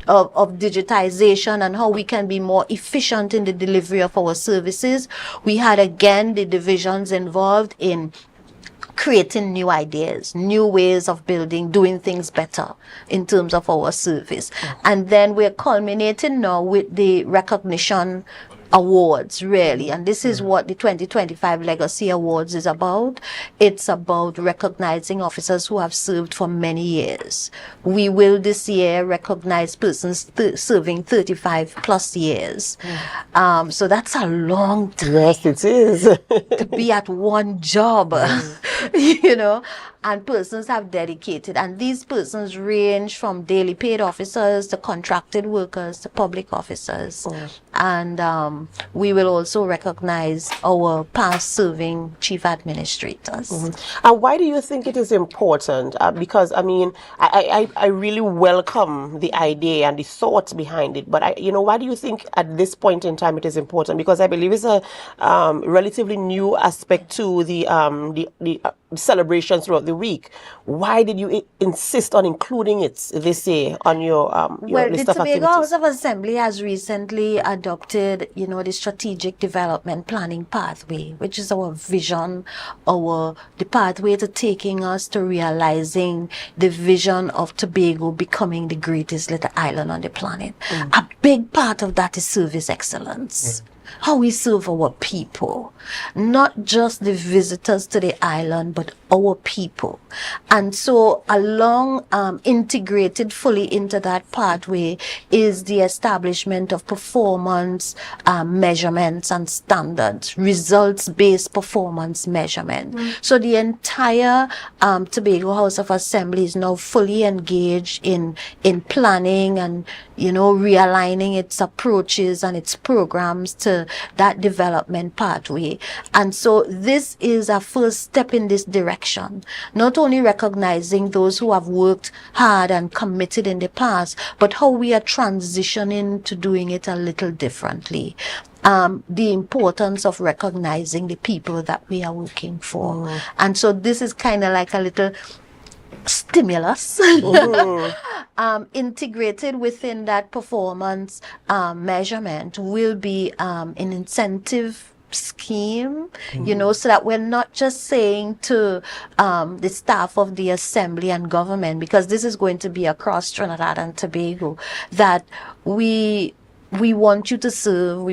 of digitization and how we can be more efficient in the delivery of our services. We had again the divisions involved in creating new ideas, new ways of building, doing things better in terms of our service. And then we're culminating now with the recognition awards, really. And this is what the 2025 Legacy Awards is about. It's about recognizing officers who have served for many years. We will this year recognize persons serving 35 plus years. So that's a long time. Yes, it is. To be at one job, you know, and persons have dedicated. And these persons range from daily paid officers to contracted workers to public officers. And we will also recognize our past serving chief administrators. And why do you think it is important? Because I mean, I really welcome the idea and the thoughts behind it. But why do you think at this point in time it is important? Because I believe it's a relatively new aspect to the celebrations throughout the week. Why did you insist on including it this year on your list of activities? The Tobago House of Assembly has recently adopted, the strategic development planning pathway, which is our vision, the pathway to taking us to realizing the vision of Tobago becoming the greatest little island on the planet. A big part of that is service excellence. How we serve our people, not just the visitors to the island, but our people. And so integrated fully into that pathway is the establishment of performance measurements and standards, results-based performance measurement. So the entire Tobago House of Assembly is now fully engaged in planning and, realigning its approaches and its programs to that development pathway. And so this is a first step in this direction, not only recognizing those who have worked hard and committed in the past, but how we are transitioning to doing it a little differently. The importance of recognizing the people that we are working for. And so this is kind of like a little stimulus integrated within that performance measurement will be an incentive scheme, so that we're not just saying to the staff of the assembly and government, because this is going to be across Trinidad and Tobago, that we want you to serve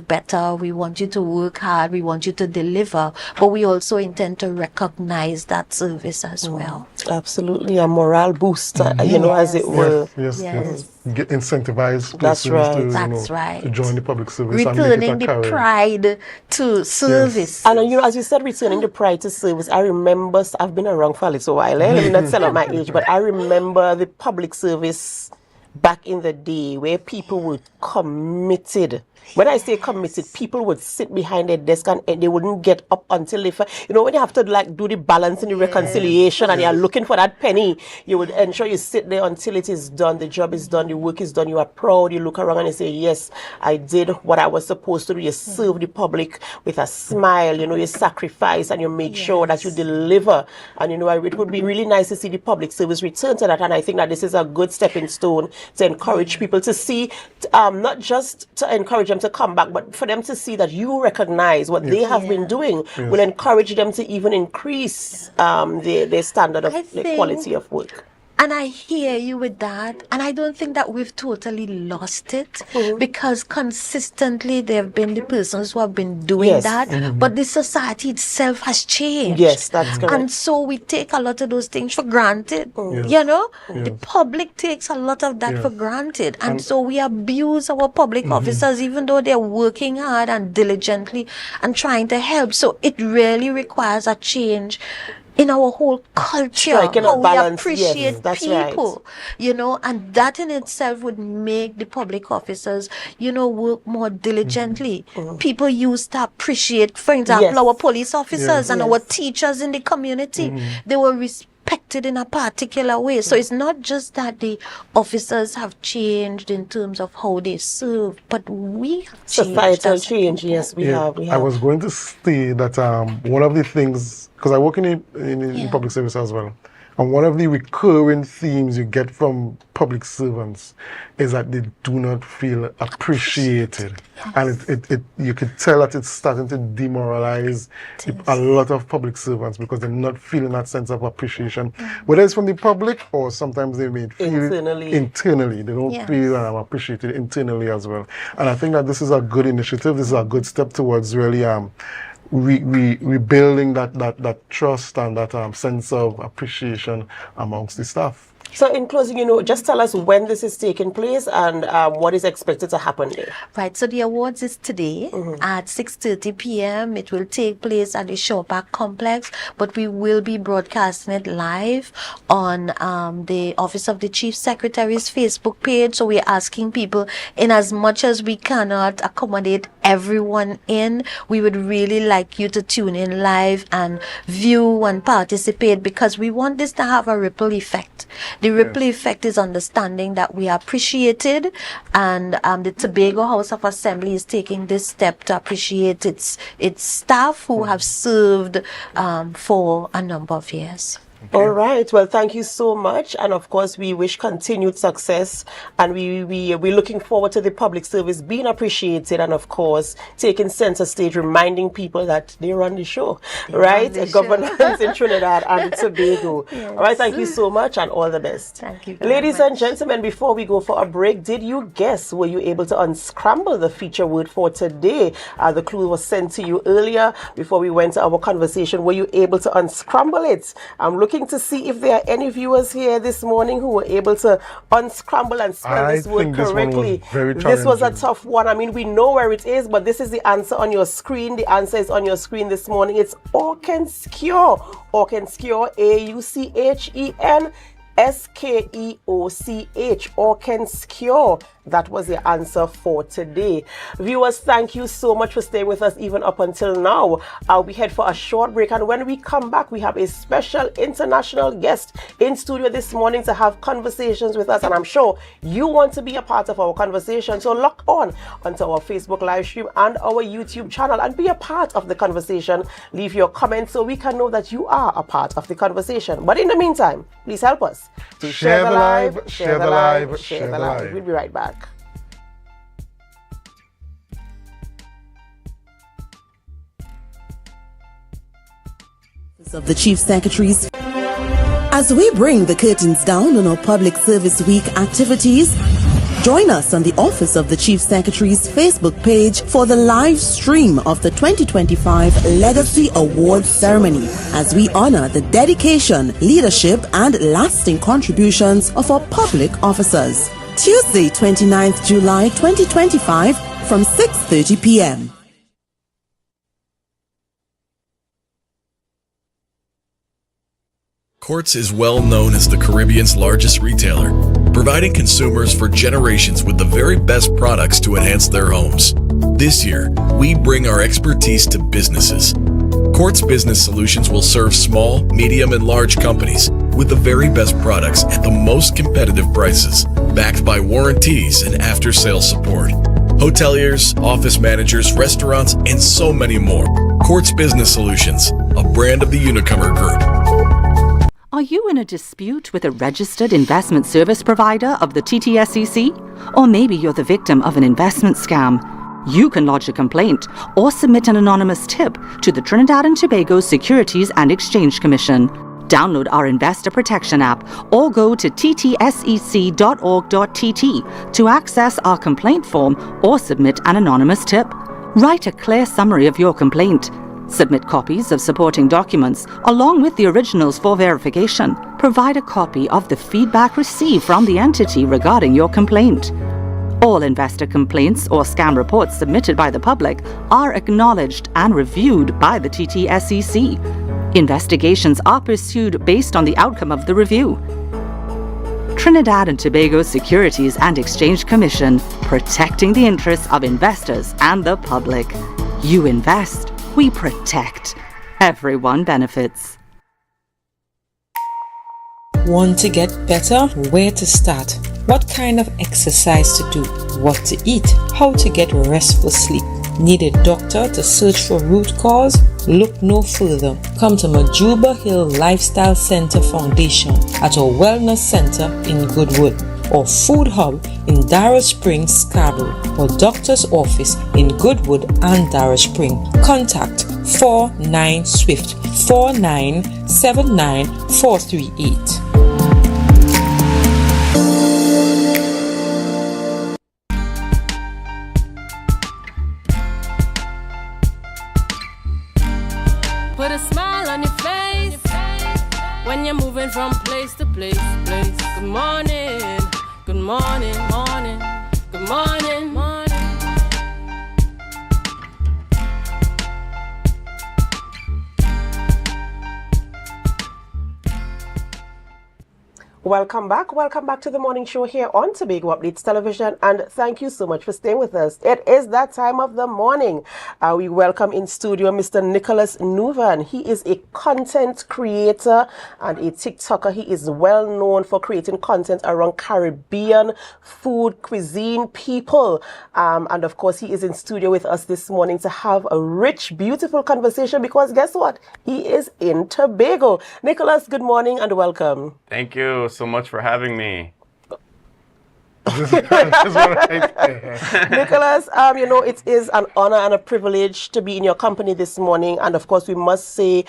better, we want you to work hard, we want you to deliver, but we also intend to recognize that service as well. Absolutely, a morale boost, as it were. Yes. Get incentivized persons to join the public service. Returning the pride to service. And as you said, returning the pride to service, I remember, I've been around for a little while, let me not tell my age, but I remember the public service back in the day where people were committed. When I say committed, people would sit behind their desk and they wouldn't get up until they, when you have to do the balance and the reconciliation and you're looking for that penny, you would ensure you sit there until it is done, the job is done, the work is done, you are proud, you look around and you say, yes, I did what I was supposed to do. You serve the public with a smile, you sacrifice and you make sure that you deliver. And it would be really nice to see the public service return to that. And I think that this is a good stepping stone to encourage people to see, not just to encourage them to come back, but for them to see that you recognize what they have been doing will encourage them to even increase their standard of the quality of work. And I hear you with that. And I don't think that we've totally lost it because consistently there have been the persons who have been doing that. But the society itself has changed. Yes, that's correct. And so we take a lot of those things for granted. The public takes a lot of that for granted. And so we abuse our public officers even though they're working hard and diligently and trying to help. So it really requires a change in our whole culture, how we appreciate people, right. And that in itself would make the public officers, work more diligently. People used to appreciate, for example, our police officers and our teachers in the community. They were respected in a particular way. So it's not just that the officers have changed in terms of how they serve, but we have changed. Societal change, yes, we have. I was going to say that one of the things, because I work in public service as well, and one of the recurring themes you get from public servants is that they do not feel appreciated. And you could tell that it's starting to demoralize a lot of public servants because they're not feeling that sense of appreciation. Whether it's from the public or sometimes they may feel internally. They don't feel that I'm appreciated internally as well. And I think that this is a good initiative. This is a good step towards really rebuilding that trust and that sense of appreciation amongst the staff. So in closing, just tell us when this is taking place and what is expected to happen there. Right, so the awards is today at 6:30 p.m. It will take place at the Shaw Park Complex, but we will be broadcasting it live on the Office of the Chief Secretary's Facebook page. So we're asking people, in as much as we cannot accommodate everyone in, we would really like you to tune in live and view and participate, because we want this to have a ripple effect. The ripple effect is understanding that we are appreciated, and the Tobago House of Assembly is taking this step to appreciate its staff who have served for a number of years. All right. Well, thank you so much. And of course, we wish continued success. And we're looking forward to the public service being appreciated. And of course, taking center stage, reminding people that they run the show, right? Governance in Trinidad and Tobago. Yes. All right. Thank you so much and all the best. Thank you. Ladies and gentlemen, before we go for a break, did you guess? Were you able to unscramble the feature word for today? The clue was sent to you earlier before we went to our conversation. Were you able to unscramble it? I'm looking to see if there are any viewers here this morning who were able to unscramble and spell this word correctly. This was a tough one. I mean, we know where it is, but this is the answer on your screen. The answer is on your screen this morning. It's Auchenskeo. Auchenskeo, Auchen. Skeoch, Auchenskeo. That was the answer for today. Viewers, thank you so much for staying with us even up until now. We head for a short break, and when we come back, we have a special international guest in studio this morning to have conversations with us, and I'm sure you want to be a part of our conversation. So log on onto our Facebook live stream and our YouTube channel and be a part of the conversation. Leave your comments so we can know that you are a part of the conversation. But in the meantime, please help us to share the live, share the live, share the live. We'll be right back. Of the Chief Secretaries. As we bring the curtains down on our Public Service Week activities, join us on the Office of the Chief Secretary's Facebook page for the live stream of the 2025 Legacy Awards ceremony as we honor the dedication, leadership, and lasting contributions of our public officers. Tuesday, 29th July 2025 from 6:30 p.m. Quartz is well known as the Caribbean's largest retailer, providing consumers for generations with the very best products to enhance their homes. This year, we bring our expertise to businesses. Quartz Business Solutions will serve small, medium, and large companies with the very best products at the most competitive prices, backed by warranties and after-sales support. Hoteliers, office managers, restaurants, and so many more. Quartz Business Solutions, a brand of the Unicomer Group. Are you in a dispute with a registered investment service provider of the TTSEC? Or maybe you're the victim of an investment scam? You can lodge a complaint or submit an anonymous tip to the Trinidad and Tobago Securities and Exchange Commission. Download our Investor Protection app or go to ttsec.org.tt to access our complaint form or submit an anonymous tip. Write a clear summary of your complaint. Submit copies of supporting documents along with the originals for verification. Provide a copy of the feedback received from the entity regarding your complaint. All investor complaints or scam reports submitted by the public are acknowledged and reviewed by the TTSEC. Investigations are pursued based on the outcome of the review. Trinidad and Tobago Securities and Exchange Commission, protecting the interests of investors and the public. You invest, we protect. Everyone benefits. Want to get better? Where to start? What kind of exercise to do? What to eat? How to get restful sleep? Need a doctor to search for root cause? Look no further. Come to Majuba Hill Lifestyle Center Foundation at our Wellness Center in Goodwood, or Food Hub in Darrow Springs, Scarborough, or Doctor's Office in Goodwood and Darrow Spring. Contact 49 Swift 4979 438. Put a smile on your face when you're moving from place to place. Good morning, good morning, morning, good morning, morning. Welcome back to the morning show here on Tobago Updates Television, and thank you so much for staying with us. It is that time of the morning. We welcome in studio Mr. Nicholas Nuven. He is a content creator and a TikToker. He is well known for creating content around Caribbean food, cuisine, people. And of course, he is in studio with us this morning to have a rich, beautiful conversation, because guess what? He is in Tobago. Nicholas, good morning and welcome. Thank you so much for having me. Nicholas, it is an honor and a privilege to be in your company this morning. And of course, we must say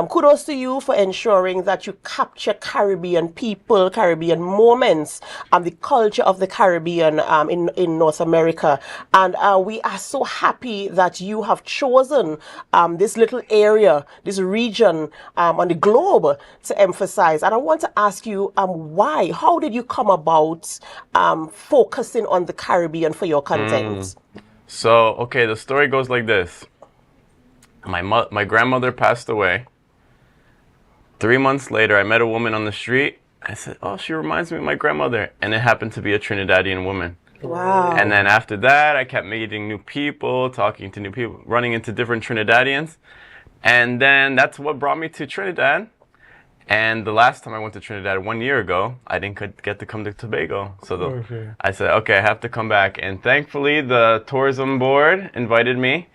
kudos to you for ensuring that you capture Caribbean people, Caribbean moments, and the culture of the Caribbean in North America. And we are so happy that you have chosen this little area, this region on the globe to emphasize. And I want to ask you why? How did you come about focusing on the Caribbean for your content? So, okay, the story goes like this. My grandmother passed away. 3 months later, I met a woman on the street. I said, oh, she reminds me of my grandmother. And it happened to be a Trinidadian woman. Wow. And then after that, I kept meeting new people, talking to new people, running into different Trinidadians. And then that's what brought me to Trinidad. And the last time I went to Trinidad 1 year ago, I didn't get to come to Tobago. So I said, okay, I have to come back. And thankfully, the tourism board invited me.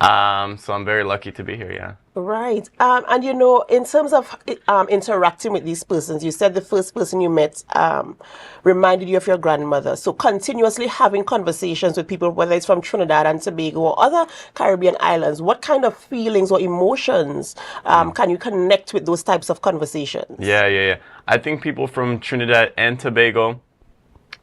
So I'm very lucky to be here, yeah. Right. And you know, in terms of interacting with these persons, you said the first person you met reminded you of your grandmother. So continuously having conversations with people, whether it's from Trinidad and Tobago or other Caribbean islands, what kind of feelings or emotions can you connect with those types of conversations? Yeah. I think people from Trinidad and Tobago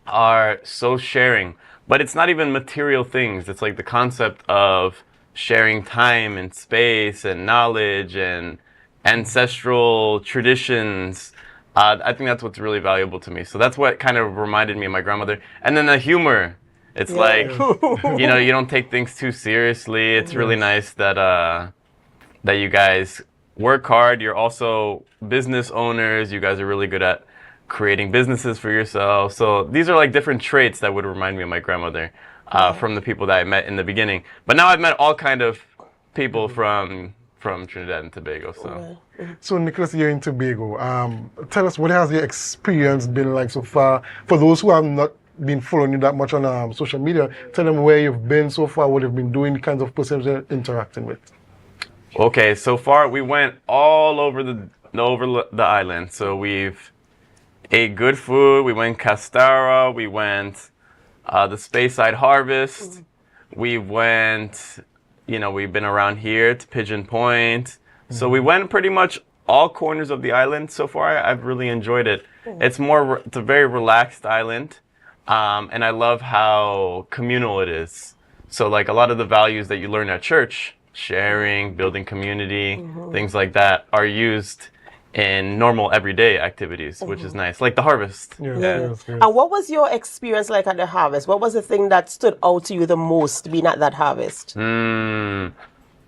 are so sharing, but it's not even material things. It's like the concept of sharing time and space and knowledge and ancestral traditions. I think that's what's really valuable to me. So that's what kind of reminded me of my grandmother. And then the humor. It's like, you know, you don't take things too seriously. It's really nice that that you guys work hard. You're also business owners. You guys are really good at creating businesses for yourselves. So these are like different traits that would remind me of my grandmother. From the people that I met in the beginning. But now I've met all kind of people from Trinidad and Tobago. So Nicholas, you're in Tobago. Tell us, what has your experience been like so far? For those who have not been following you that much on social media, tell them where you've been so far, what you've been doing, the kinds of persons you're interacting with. Okay, so far we went all over the island. So we've ate good food. We went Castara. We went the Speyside Harvest. We went, you know, we've been around here to Pigeon Point. So we went pretty much all corners of the island so far. I've really enjoyed it. It's a very relaxed island. And I love how communal it is. So like a lot of the values that you learn at church, sharing, building community, things like that, are used in normal everyday activities, which is nice, like the harvest. And what was your experience like at the harvest? What was the thing that stood out to you the most being at that harvest?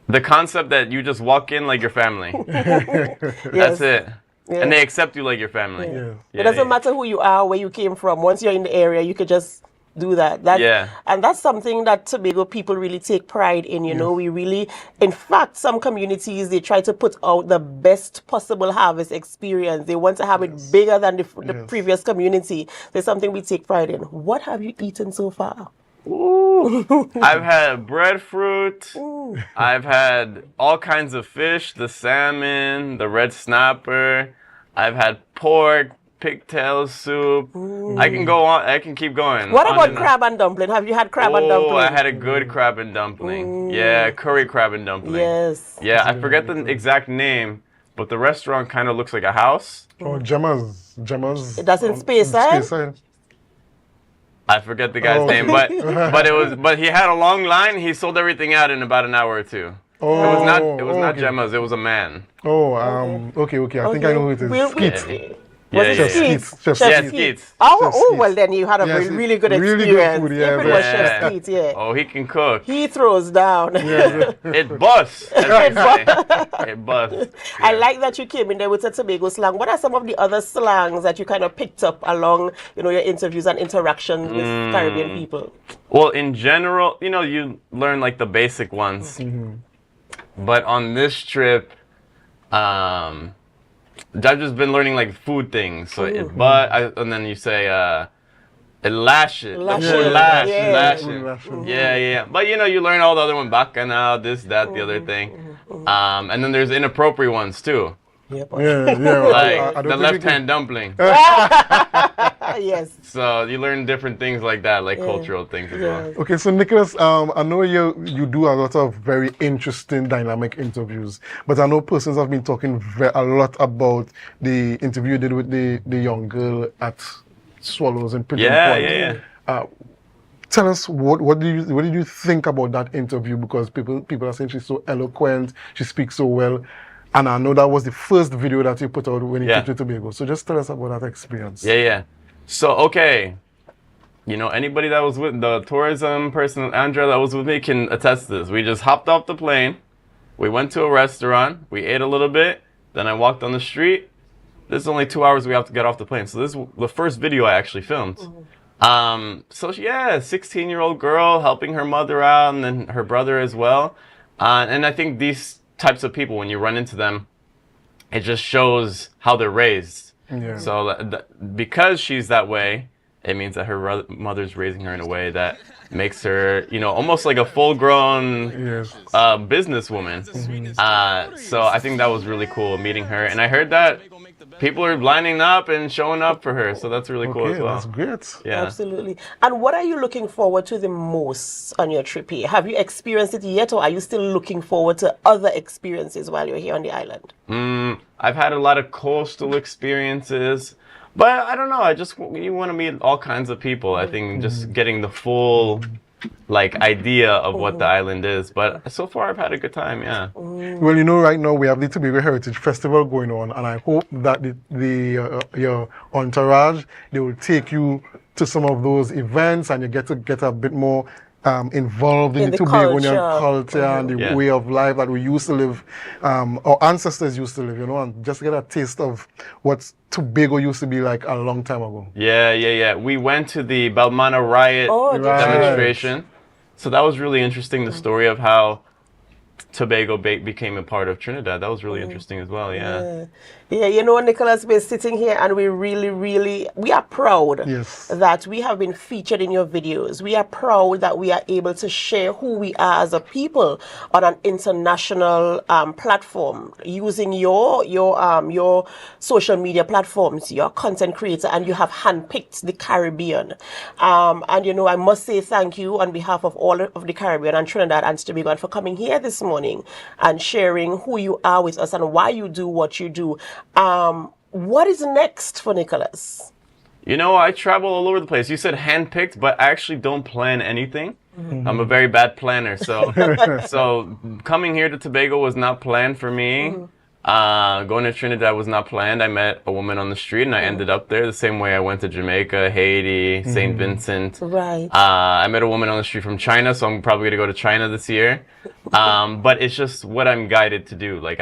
The concept that you just walk in like your family. That's it. Yes. And they accept you like your family. It doesn't matter who you are, where you came from. Once you're in the area, you could just do that. And that's something that Tobago people really take pride in. You know, we really, in fact, some communities, they try to put out the best possible harvest experience. They want to have it bigger than the previous community. There's something we take pride in. What have you eaten so far? Ooh. I've had breadfruit. I've had all kinds of fish, the salmon, the red snapper. I've had pork, pigtail soup. I can go on. I can keep going. What about crab and dumpling? Have you had crab and dumpling? Oh, I had a good crab and dumpling. Yeah, curry crab and dumpling. Yes. Yeah, I forget the exact name, but the restaurant kind of looks like a house. Oh, Gemma's. That's in Speyside? I forget the guy's name, but he had a long line. He sold everything out in about an hour or two. Oh, it was not Gemma's. It was a man. Oh, okay. I think I know who it is. Skeets. Chef Skeets. Well then you had a really good experience. Really good food, If it was Chef Skeets, Oh, he can cook. He throws down. It busts. It busts. I like that you came in there with a Tobago slang. What are some of the other slangs that you kind of picked up along, your interviews and interactions with Caribbean people? Well, in general, you learn like the basic ones. But on this trip, I've just been learning like food things. So and then you say it lashes. Yeah. But you learn all the other one, bacchanal, this, that, the other thing. And then there's inappropriate ones too. Yep. Like the left-hand dumpling. Yes. So you learn different things like that, like cultural things as well. Okay, so Nicholas, I know you do a lot of very interesting, dynamic interviews, but I know persons have been talking a lot about the interview you did with the young girl at Swallows in Pigeon Point. Yeah. Tell us what did you think about that interview? Because people are saying she's so eloquent, she speaks so well. And I know that was the first video that you put out when you came to Tobago. So just tell us about that experience. Yeah. So, okay. Anybody that was with the tourism person, Andrea, that was with me can attest to this. We just hopped off the plane. We went to a restaurant. We ate a little bit. Then I walked on the street. This is only 2 hours we have to get off the plane. So this is the first video I actually filmed. So, 16-year-old girl helping her mother out and then her brother as well. And I think these types of people, when you run into them, it just shows how they're raised. Yeah. So because she's that way, it means that her mother's raising her in a way that makes her, almost like a full-grown businesswoman. So I think that was really cool meeting her, and I heard that people are lining up and showing up for her, so that's really cool as well. That's great. Yeah, absolutely. And what are you looking forward to the most on your trip here? Have you experienced it yet, or are you still looking forward to other experiences while you're here on the island? I've had a lot of coastal experiences, but I don't know. You want to meet all kinds of people. I think just getting the full idea of what the island is. But so far, I've had a good time. Yeah. Well, right now we have the Tobago Heritage Festival going on, and I hope that your entourage, they will take you to some of those events, and you get a bit more involved in the Tobagonian culture and the way of life that we used to live, our ancestors used to live, and just get a taste of what Tobago used to be like a long time ago. Yeah. We went to the Balmana riot demonstration. So that was really interesting, the story of how Tobago became a part of Trinidad. That was really interesting as well, yeah. Nicholas, we're sitting here and we we are proud that we have been featured in your videos. We are proud that we are able to share who we are as a people on an international platform using your social media platforms, your content creator, and you have handpicked the Caribbean. And I must say thank you on behalf of all of the Caribbean and Trinidad and Tobago for coming here this morning and sharing who you are with us and why you do what you do. What is next for Nicholas? I travel all over the place. You said handpicked, but I actually don't plan anything. I'm a very bad planner, so coming here to Tobago was not planned for me. Going to Trinidad was not planned. I met a woman on the street and I ended up there the same way I went to Jamaica, Haiti, St. Vincent. Right. I met a woman on the street from China, so I'm probably going to go to China this year. But it's just what I'm guided to do. Like,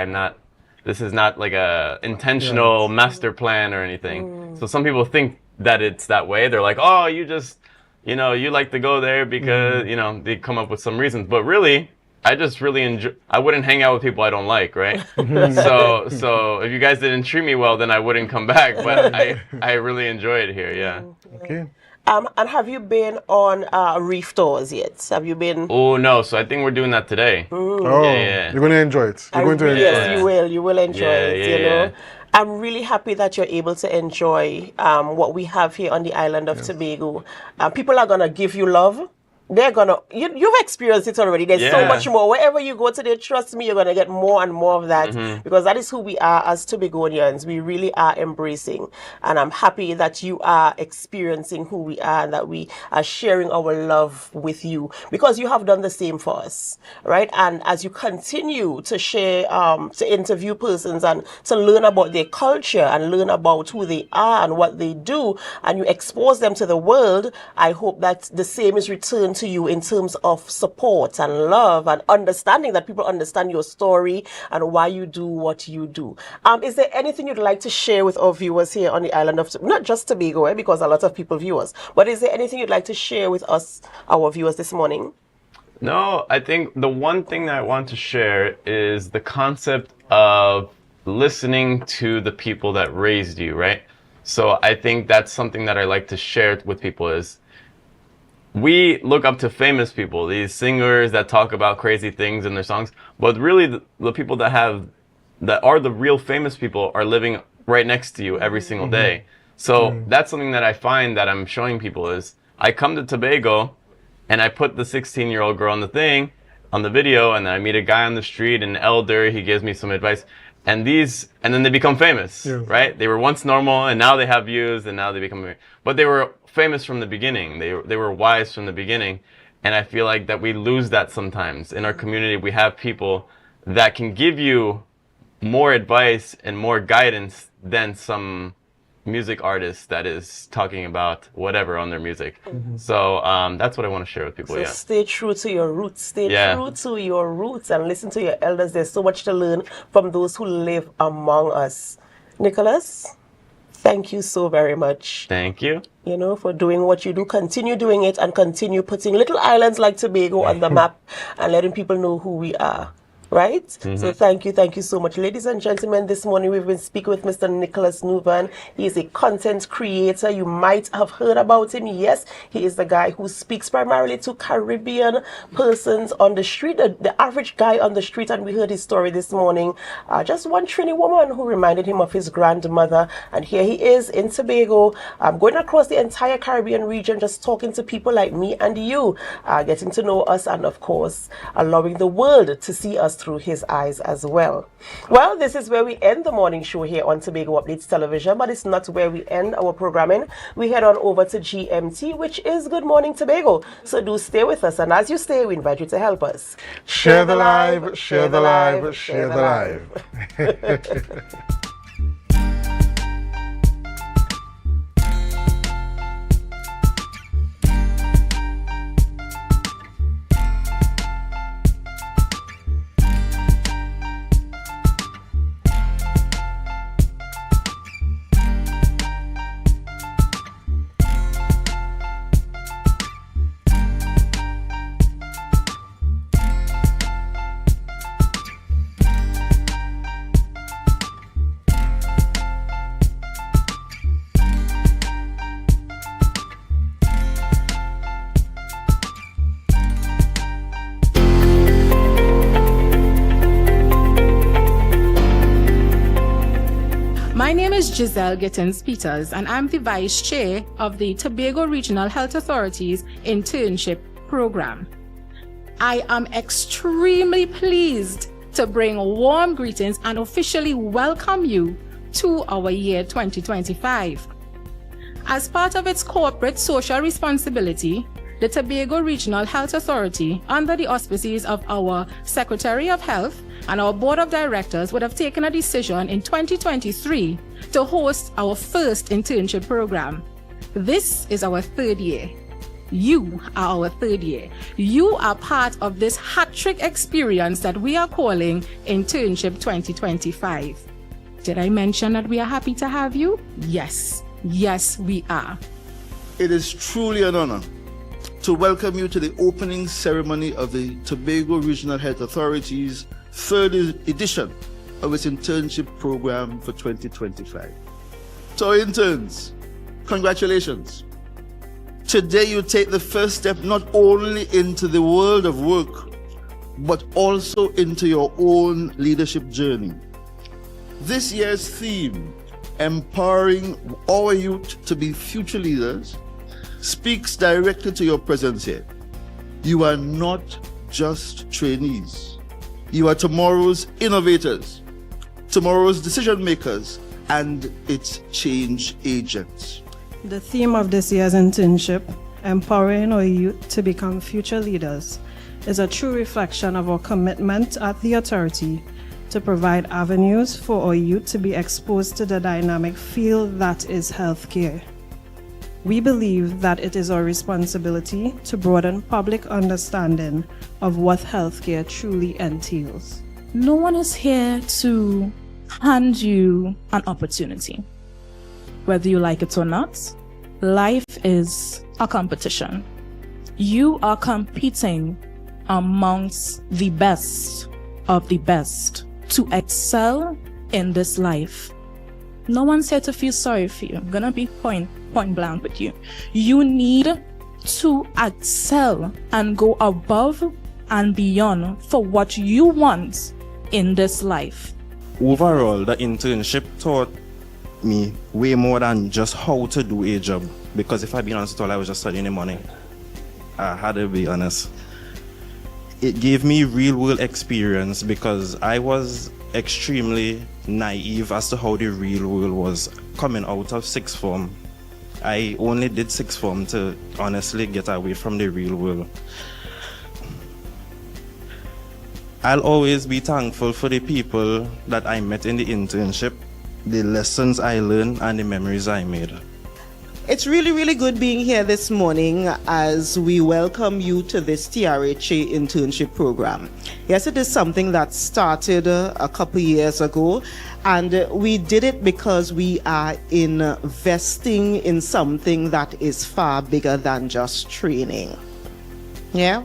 this is not like a intentional master plan or anything. So some people think that it's that way. They're like, oh, you just, you like to go there because, they come up with some reasons. But really, I just really enjoy. I wouldn't hang out with people I don't like, right? so if you guys didn't treat me well, then I wouldn't come back. But I really enjoy it here. Yeah. Okay. And have you been on reef tours yet? Have you been? Oh no! So I think we're doing that today. Oh, yeah. You're going to enjoy it. You're going to enjoy it. Yes, you will. You will enjoy it. You know. I'm really happy that you're able to enjoy what we have here on the island of Tobago. People are gonna give you love. They're gonna, you've experienced it already. There's so much more. Wherever you go today, trust me, you're gonna get more and more of that because that is who we are as Tobagonians. We really are embracing, and I'm happy that you are experiencing who we are and that we are sharing our love with you because you have done the same for us, right? And as you continue to share, to interview persons and to learn about their culture and learn about who they are and what they do, and you expose them to the world, I hope that the same is returned to you in terms of support and love and understanding, that people understand your story and why you do what you do. Is there anything you'd like to share with our viewers here on the island of, not just Tobago, because a lot of people view us, but is there anything you'd like to share with us, our viewers this morning? No, I think the one thing that I want to share is the concept of listening to the people that raised you, right? So I think that's something that I like to share with people is, we look up to famous people, these singers that talk about crazy things in their songs, but really the people that are the real famous people are living right next to you every single day. So that's something that I find that I'm showing people is, I come to Tobago and I put the 16-year-old girl on the video, and then I meet a guy on the street, an elder, he gives me some advice, and then they become famous, right? They were once normal and now they have views and now they become, but they were famous from the beginning. They were wise from the beginning. And I feel like that we lose that sometimes. In our community, we have people that can give you more advice and more guidance than some music artist that is talking about whatever on their music. So that's what I want to share with people. So stay true to your roots. Stay true to your roots and listen to your elders. There's so much to learn from those who live among us. Nicholas, thank you so very much. Thank you. For doing what you do. Continue doing it and continue putting little islands like Tobago on the map and letting people know who we are. Right? So thank you so much. Ladies and gentlemen, this morning we've been speaking with Mr. Nicholas Nuven. He is a content creator. You might have heard about him. Yes, he is the guy who speaks primarily to Caribbean persons on the street, the average guy on the street, and we heard his story this morning. Just one Trini woman who reminded him of his grandmother, and here he is in Tobago, going across the entire Caribbean region, just talking to people like me and you, getting to know us, and of course, allowing the world to see us through his eyes as well. Well, this is where we end the morning show here on Tobago Updates Television, but it's not where we end our programming. We head on over to GMT, which is Good Morning Tobago. So do stay with us, and as you stay, we invite you to help us. Share the live, share the live, share the live. Giselle Gittins-Peters, and I'm the Vice Chair of the Tobago Regional Health Authority's Internship Program. I am extremely pleased to bring warm greetings and officially welcome you to our year 2025. As part of its corporate social responsibility, the Tobago Regional Health Authority, under the auspices of our Secretary of Health, and our board of directors would have taken a decision in 2023 to host our first internship program. This is our third year. You are our third year. You are part of this hat-trick experience that we are calling Internship 2025. Did I mention that we are happy to have you? Yes. Yes, we are. It is truly an honor to welcome you to the opening ceremony of the Tobago Regional Health Authority's third edition of its internship program for 2025. To our interns, congratulations. Today you take the first step not only into the world of work, but also into your own leadership journey. This year's theme, Empowering Our Youth to Be Future Leaders, speaks directly to your presence here. You are not just trainees. You are tomorrow's innovators, tomorrow's decision makers, and its change agents. The theme of this year's internship, Empowering Our Youth to Become Future Leaders, is a true reflection of our commitment at the authority to provide avenues for our youth to be exposed to the dynamic field that is healthcare. We believe that it is our responsibility to broaden public understanding of what healthcare truly entails. No one is here to hand you an opportunity. Whether you like it or not, life is a competition. You are competing amongst the best of the best to excel in this life. No one's here to feel sorry for you. I'm gonna be point blank with you. You need to excel and go above and beyond for what you want in this life. Overall, the internship taught me way more than just how to do a job, because if I've been honest with all, I was just studying the money. I had to be honest. It gave me real world experience because I was extremely naive as to how the real world was coming out of sixth form. I only did sixth form to honestly get away from the real world. I'll always be thankful for the people that I met in the internship, the lessons I learned, and the memories I made. It's really good being here this morning as we welcome you to this TRHA internship program. Yes, it is something that started a couple years ago, and we did it because we are investing in something that is far bigger than just training. Yeah?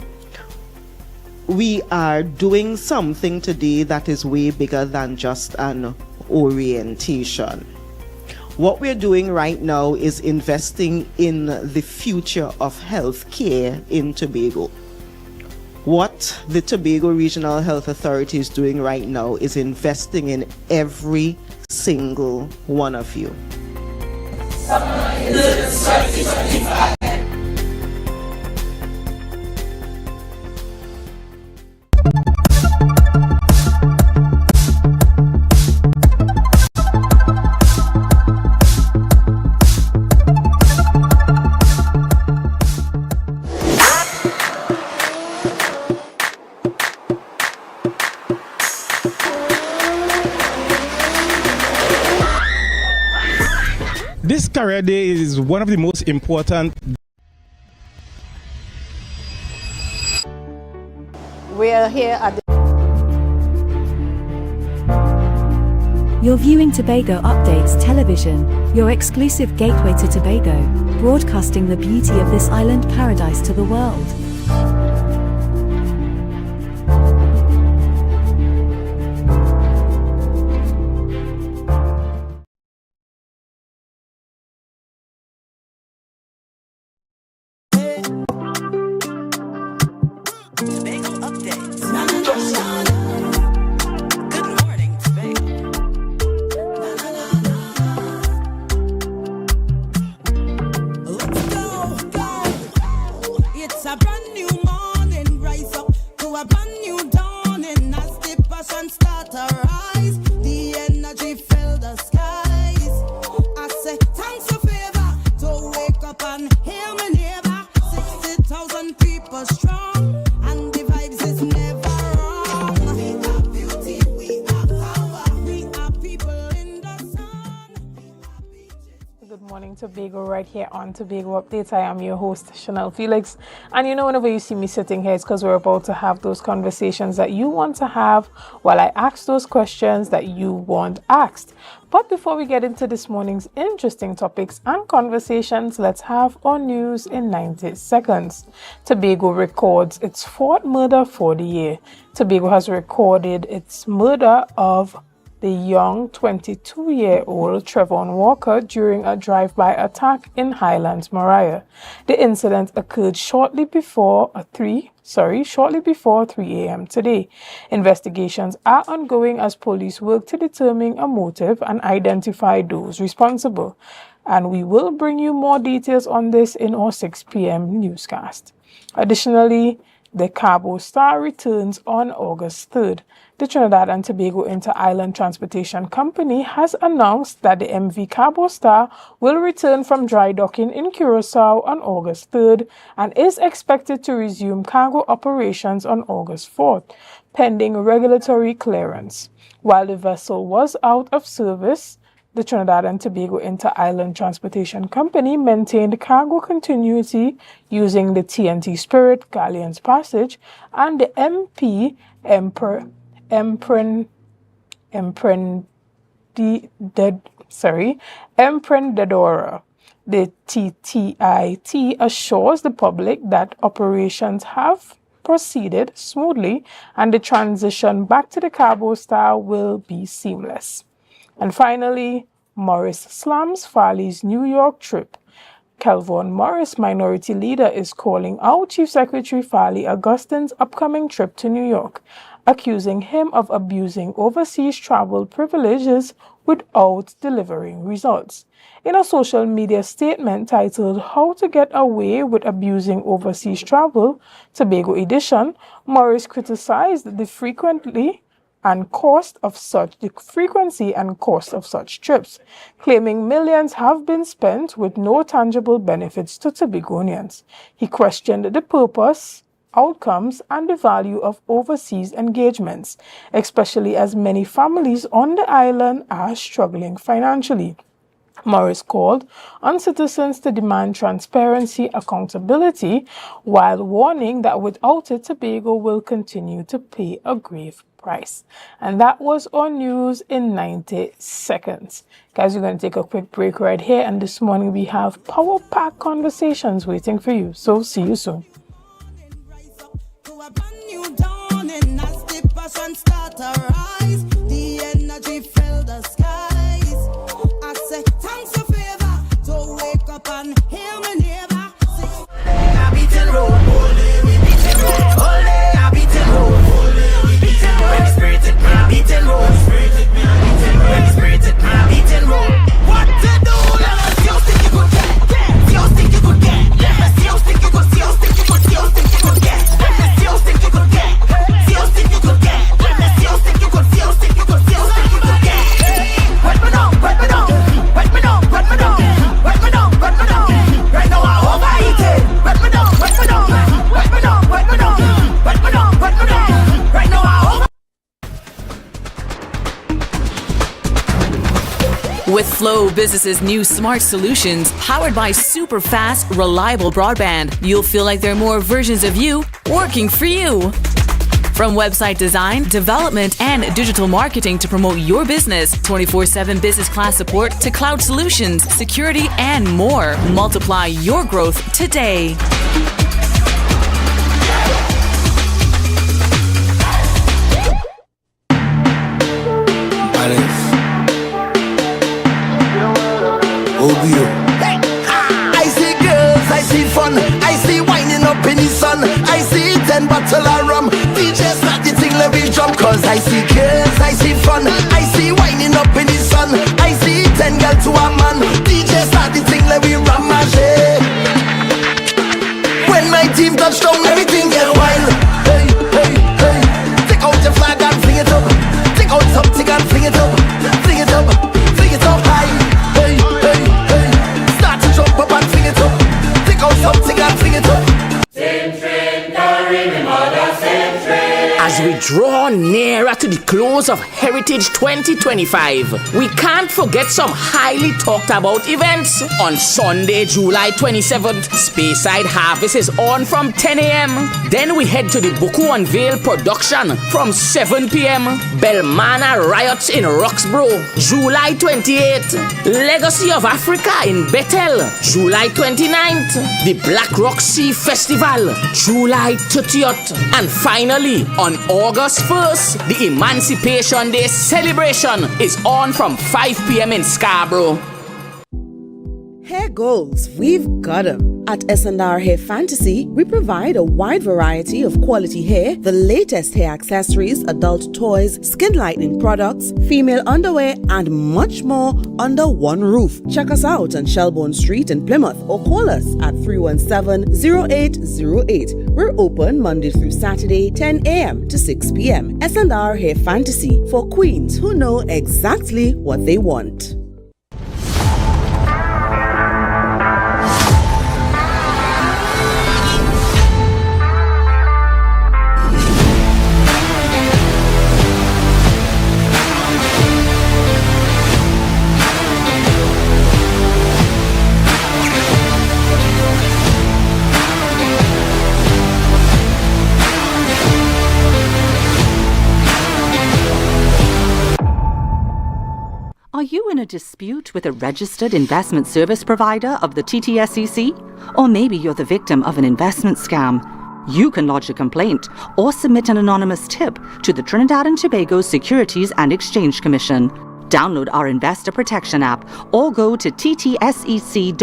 We are doing something today that is way bigger than just an orientation. What we're doing right now is investing in the future of healthcare in Tobago. What the Tobago Regional Health Authority is doing right now is investing in every single one of you. This career day is one of the most important. We are here at the... You're viewing Tobago Updates Television, your exclusive gateway to Tobago, broadcasting the beauty of this island paradise to the world. Strong and the vibes is never wrong. Morning Tobago right here on Tobago Updates. I am your host, Chanel Felix. And you know, whenever you see me sitting here, it's because we're about to have those conversations that you want to have while I ask those questions that you want asked. But before we get into this morning's interesting topics and conversations, let's have our news in 90 seconds. Tobago records its fourth murder for the year. Tobago has recorded its murder of the young 22-year-old Trevon Walker during a drive-by attack in Highlands, Mariah. The incident occurred shortly before 3 a.m. today. Investigations are ongoing as police work to determine a motive and identify those responsible. And we will bring you more details on this in our 6 p.m. newscast. Additionally, the Cabo Star returns on August 3rd. The Trinidad and Tobago Inter-Island Transportation Company has announced that the MV Cabo Star will return from dry docking in Curaçao on August 3rd and is expected to resume cargo operations on August 4th, pending regulatory clearance. While the vessel was out of service, the Trinidad and Tobago Inter-Island Transportation Company maintained cargo continuity using the TNT Spirit Galleon's Passage and the MP Emprendedora. The TTIT assures the public that operations have proceeded smoothly and the transition back to the Cabo Star will be seamless. And finally, Morris slams Farley's New York trip. Kelvon Morris, minority leader, is calling out Chief Secretary Farley Augustine's upcoming trip to New York, accusing him of abusing overseas travel privileges without delivering results. In a social media statement titled "How to Get Away with Abusing Overseas Travel," Tobago edition, Morris criticized the frequency and cost of such trips, claiming millions have been spent with no tangible benefits to Tobagonians. He questioned the purpose, outcomes, and the value of overseas engagements, especially as many families on the island are struggling financially. Morris called on citizens to demand transparency, accountability, while warning that without it, Tobago will continue to pay a grave price. And that was our news in 90 seconds. Guys, we're going to take a quick break right here, and this morning we have power-packed conversations waiting for you. So see you soon. With Flow Business's new smart solutions, powered by super fast, reliable broadband, you'll feel like there are more versions of you working for you. From website design, development, and digital marketing to promote your business, 24/7 business class support to cloud solutions, security, and more. Multiply your growth today. I see girls, I see fun, I see winding up in the sun, I see 10 bottle of rum, DJ start the thing, let me jump. Cause I see girls, I see fun, I see winding up in the sun, I see 10 girls to a man, DJ start the thing, let me ram my shit. When my team touch down, everything get wild. Hey, hey, hey, take out your flag and fling it up, take out something and fling it up, fling it up, fling it up high. Hey, hey, hey, start to jump up and fling it up, take out something and fling it up. Same train, carrying the mother, same train. As As we draw nearer to the close of Heritage 2025, we can't forget some highly talked about events. On Sunday, July 27th, Speyside Harvest is on from 10 a.m. Then we head to the Buku Unveil production from 7 p.m. Belmana Riots in Roxborough, July 28th. Legacy of Africa in Bethel, July 29th. The Black Rock Sea Festival, July 30th. And finally, on August 1st, the Emancipation Day celebration is on from 5 p.m. in Scarborough. Hair goals, we've got 'em. At S&R Hair Fantasy, we provide a wide variety of quality hair, the latest hair accessories, adult toys, skin lightening products, female underwear, and much more under one roof. Check us out on Shelbourne Street in Plymouth or call us at 317-0808. We're open Monday through Saturday, 10 a.m. to 6 p.m. S&R Hair Fantasy for queens who know exactly what they want. Are you in a dispute with a registered investment service provider of the TTSEC? Or maybe you're the victim of an investment scam? You can lodge a complaint or submit an anonymous tip to the Trinidad and Tobago Securities and Exchange Commission. Download our Investor Protection app or go to ttsec.org.tt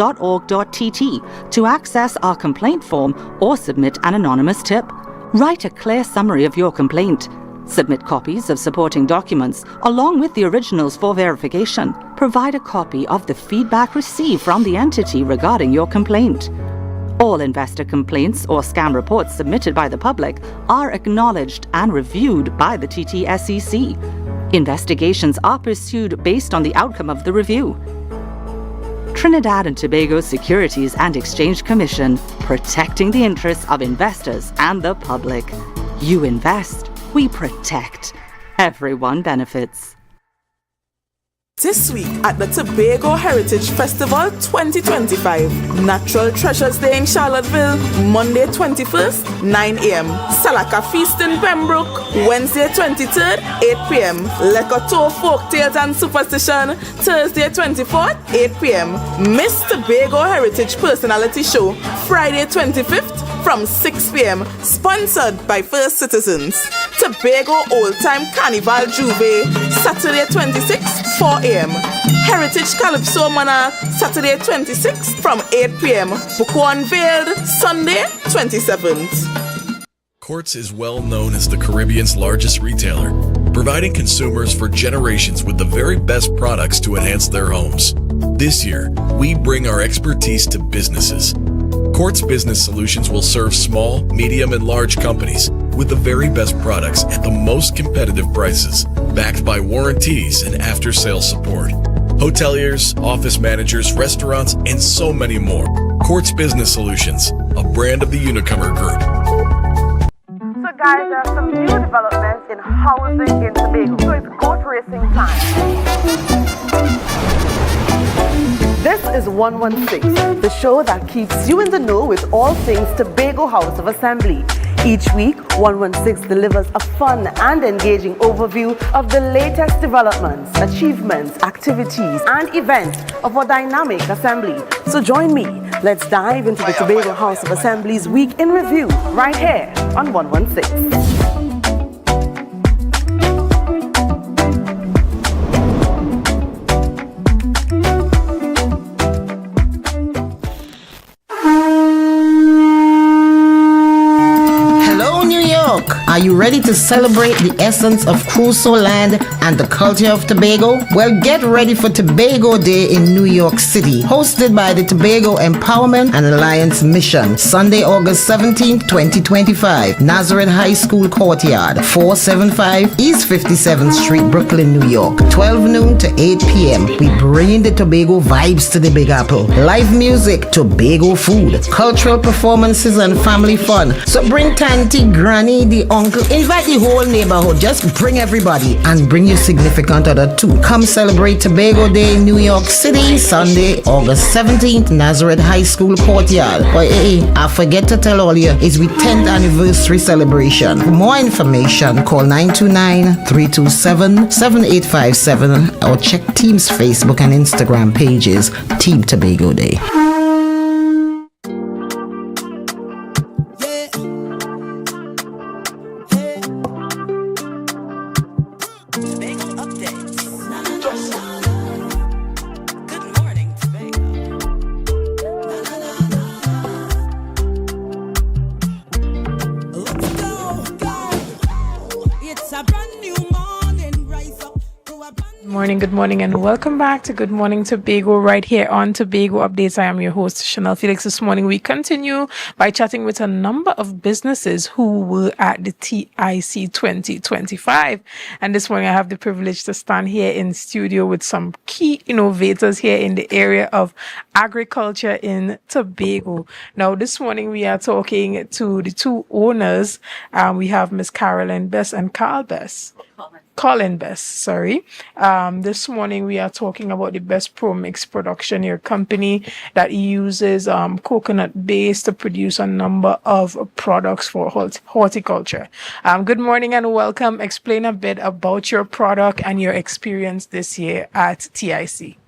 to access our complaint form or submit an anonymous tip. Write a clear summary of your complaint. Submit copies of supporting documents along with the originals for verification. Provide a copy of the feedback received from the entity regarding your complaint. All investor complaints or scam reports submitted by the public are acknowledged and reviewed by the TTSEC. Investigations are pursued based on the outcome of the review. Trinidad and Tobago Securities and Exchange Commission, protecting the interests of investors and the public. You invest, we protect. Everyone benefits. This week at the Tobago Heritage Festival 2025, Natural Treasures Day in Charlottesville, Monday 21st, 9 a.m. Salaka Feast in Pembroke, Wednesday 23rd, 8 p.m. Lekoto Folk Tales and Superstition, Thursday 24th, 8 p.m. Miss Tobago Heritage Personality Show, Friday 25th, from 6 p.m. Sponsored by First Citizens. Tobago Old Time Carnival Juve, Saturday 26th, 4 a.m. Heritage Calypso Monarch, Saturday 26th from 8 p.m. Buku Unveiled, Sunday 27th. Quartz is well known as the Caribbean's largest retailer, providing consumers for generations with the very best products to enhance their homes. This year, we bring our expertise to businesses. Quartz Business Solutions will serve small, medium, and large companies with the very best products at the most competitive prices, backed by warranties and after-sales support. Hoteliers, office managers, restaurants, and so many more. Quartz Business Solutions, a brand of the Unicomer Group. So guys, there are some new developments in housing in Tobago. So it's goat racing time. This is 116, the show that keeps you in the know with all things Tobago House of Assembly. Each week, 116 delivers a fun and engaging overview of the latest developments, achievements, activities, and events of our dynamic assembly. So join me. Let's dive into the Tobago House of Assembly's Week in Review right here on 116. Are you ready to celebrate the essence of Crusoe land and the culture of Tobago? Well, get ready for Tobago Day in New York City, hosted by the Tobago Empowerment and Alliance Mission, Sunday, August 17, 2025, Nazareth High School Courtyard, 475 East 57th Street, Brooklyn, New York, 12 noon to 8 p.m. We bring the Tobago vibes to the Big Apple. Live music, Tobago food, cultural performances, and family fun. So bring Tanty, Granny, the uncle, uncle. Invite the whole neighborhood. Just bring everybody and bring your significant other too. Come celebrate Tobago Day in New York City, Sunday, August 17th, Nazareth High School courtyard. But I forget to tell all you, it's we 10th anniversary celebration. For more information, call 929-327-7857 or check Team's Facebook and Instagram pages, Team Tobago Day. Good morning, and welcome back to Good Morning Tobago right here on Tobago Updates. I am your host, Chanel Felix. This morning we continue by chatting with a number of businesses who were at the TIC 2025. And this morning I have the privilege to stand here in studio with some key innovators here in the area of agriculture in Tobago. Now, this morning we are talking to the two owners. We have Miss Carolyn Best and Colin Best, sorry. This morning we are talking about the Best Promix production, your company that uses coconut base to produce a number of products for horticulture. Good morning and welcome. Explain a bit about your product and your experience this year at TIC.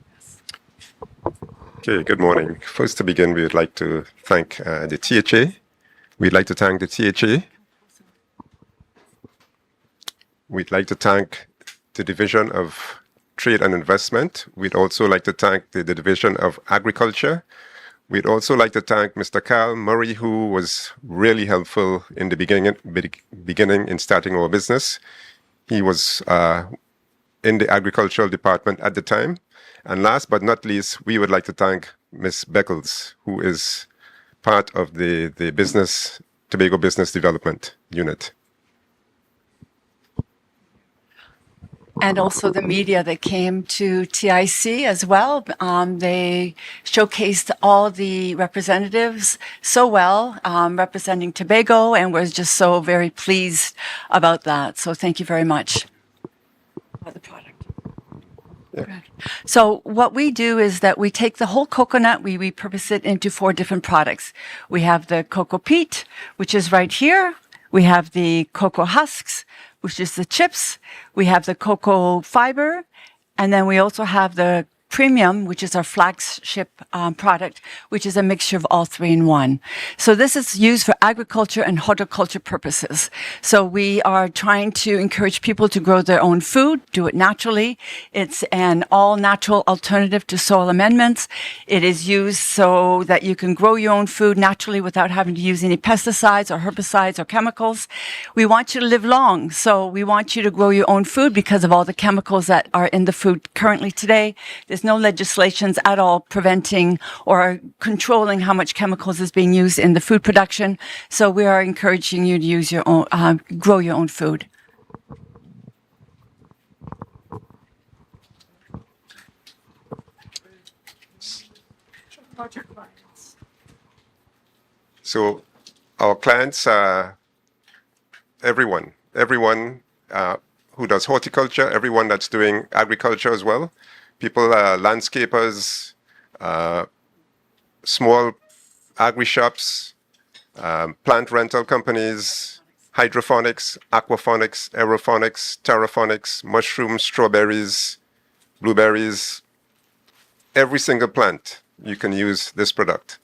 Okay, good morning. First to begin, we would like to thank the THA. We'd like to thank the THA. We'd like to thank the Division of Trade and Investment. We'd also like to thank the Division of Agriculture. We'd also like to thank Mr. Carl Murray, who was really helpful in the beginning in starting our business. He was in the agricultural department at the time. And last but not least, we would like to thank Ms. Beckles, who is part of the Tobago Business Development Unit. And also the media that came to TIC as well. They showcased all the representatives so well, representing Tobago, and we're just so very pleased about that. So thank you very much for the product. Yeah. So what we do is that we take the whole coconut, we repurpose it into 4 different products. We have the cocoa peat, which is right here. We have the cocoa husks, which is the chips. We have the cocoa fiber, and then we also have the premium, which is our flagship product, which is a mixture of all 3 in 1. So this is used for agriculture and horticulture purposes. So we are trying to encourage people to grow their own food, do it naturally. It's an all-natural alternative to soil amendments. It is used so that you can grow your own food naturally without having to use any pesticides or herbicides or chemicals. We want you to live long, so we want you to grow your own food because of all the chemicals that are in the food currently today. There's no legislations at all preventing or controlling how much chemicals is being used in the food production. So we are encouraging you to use your own, grow your own food. So our clients are everyone who does horticulture, everyone that's doing agriculture as well. People, landscapers, small agri-shops, plant rental companies, hydroponics, aquaponics, aeroponics, terraphonics, mushrooms, strawberries, blueberries. Every single plant, you can use this product.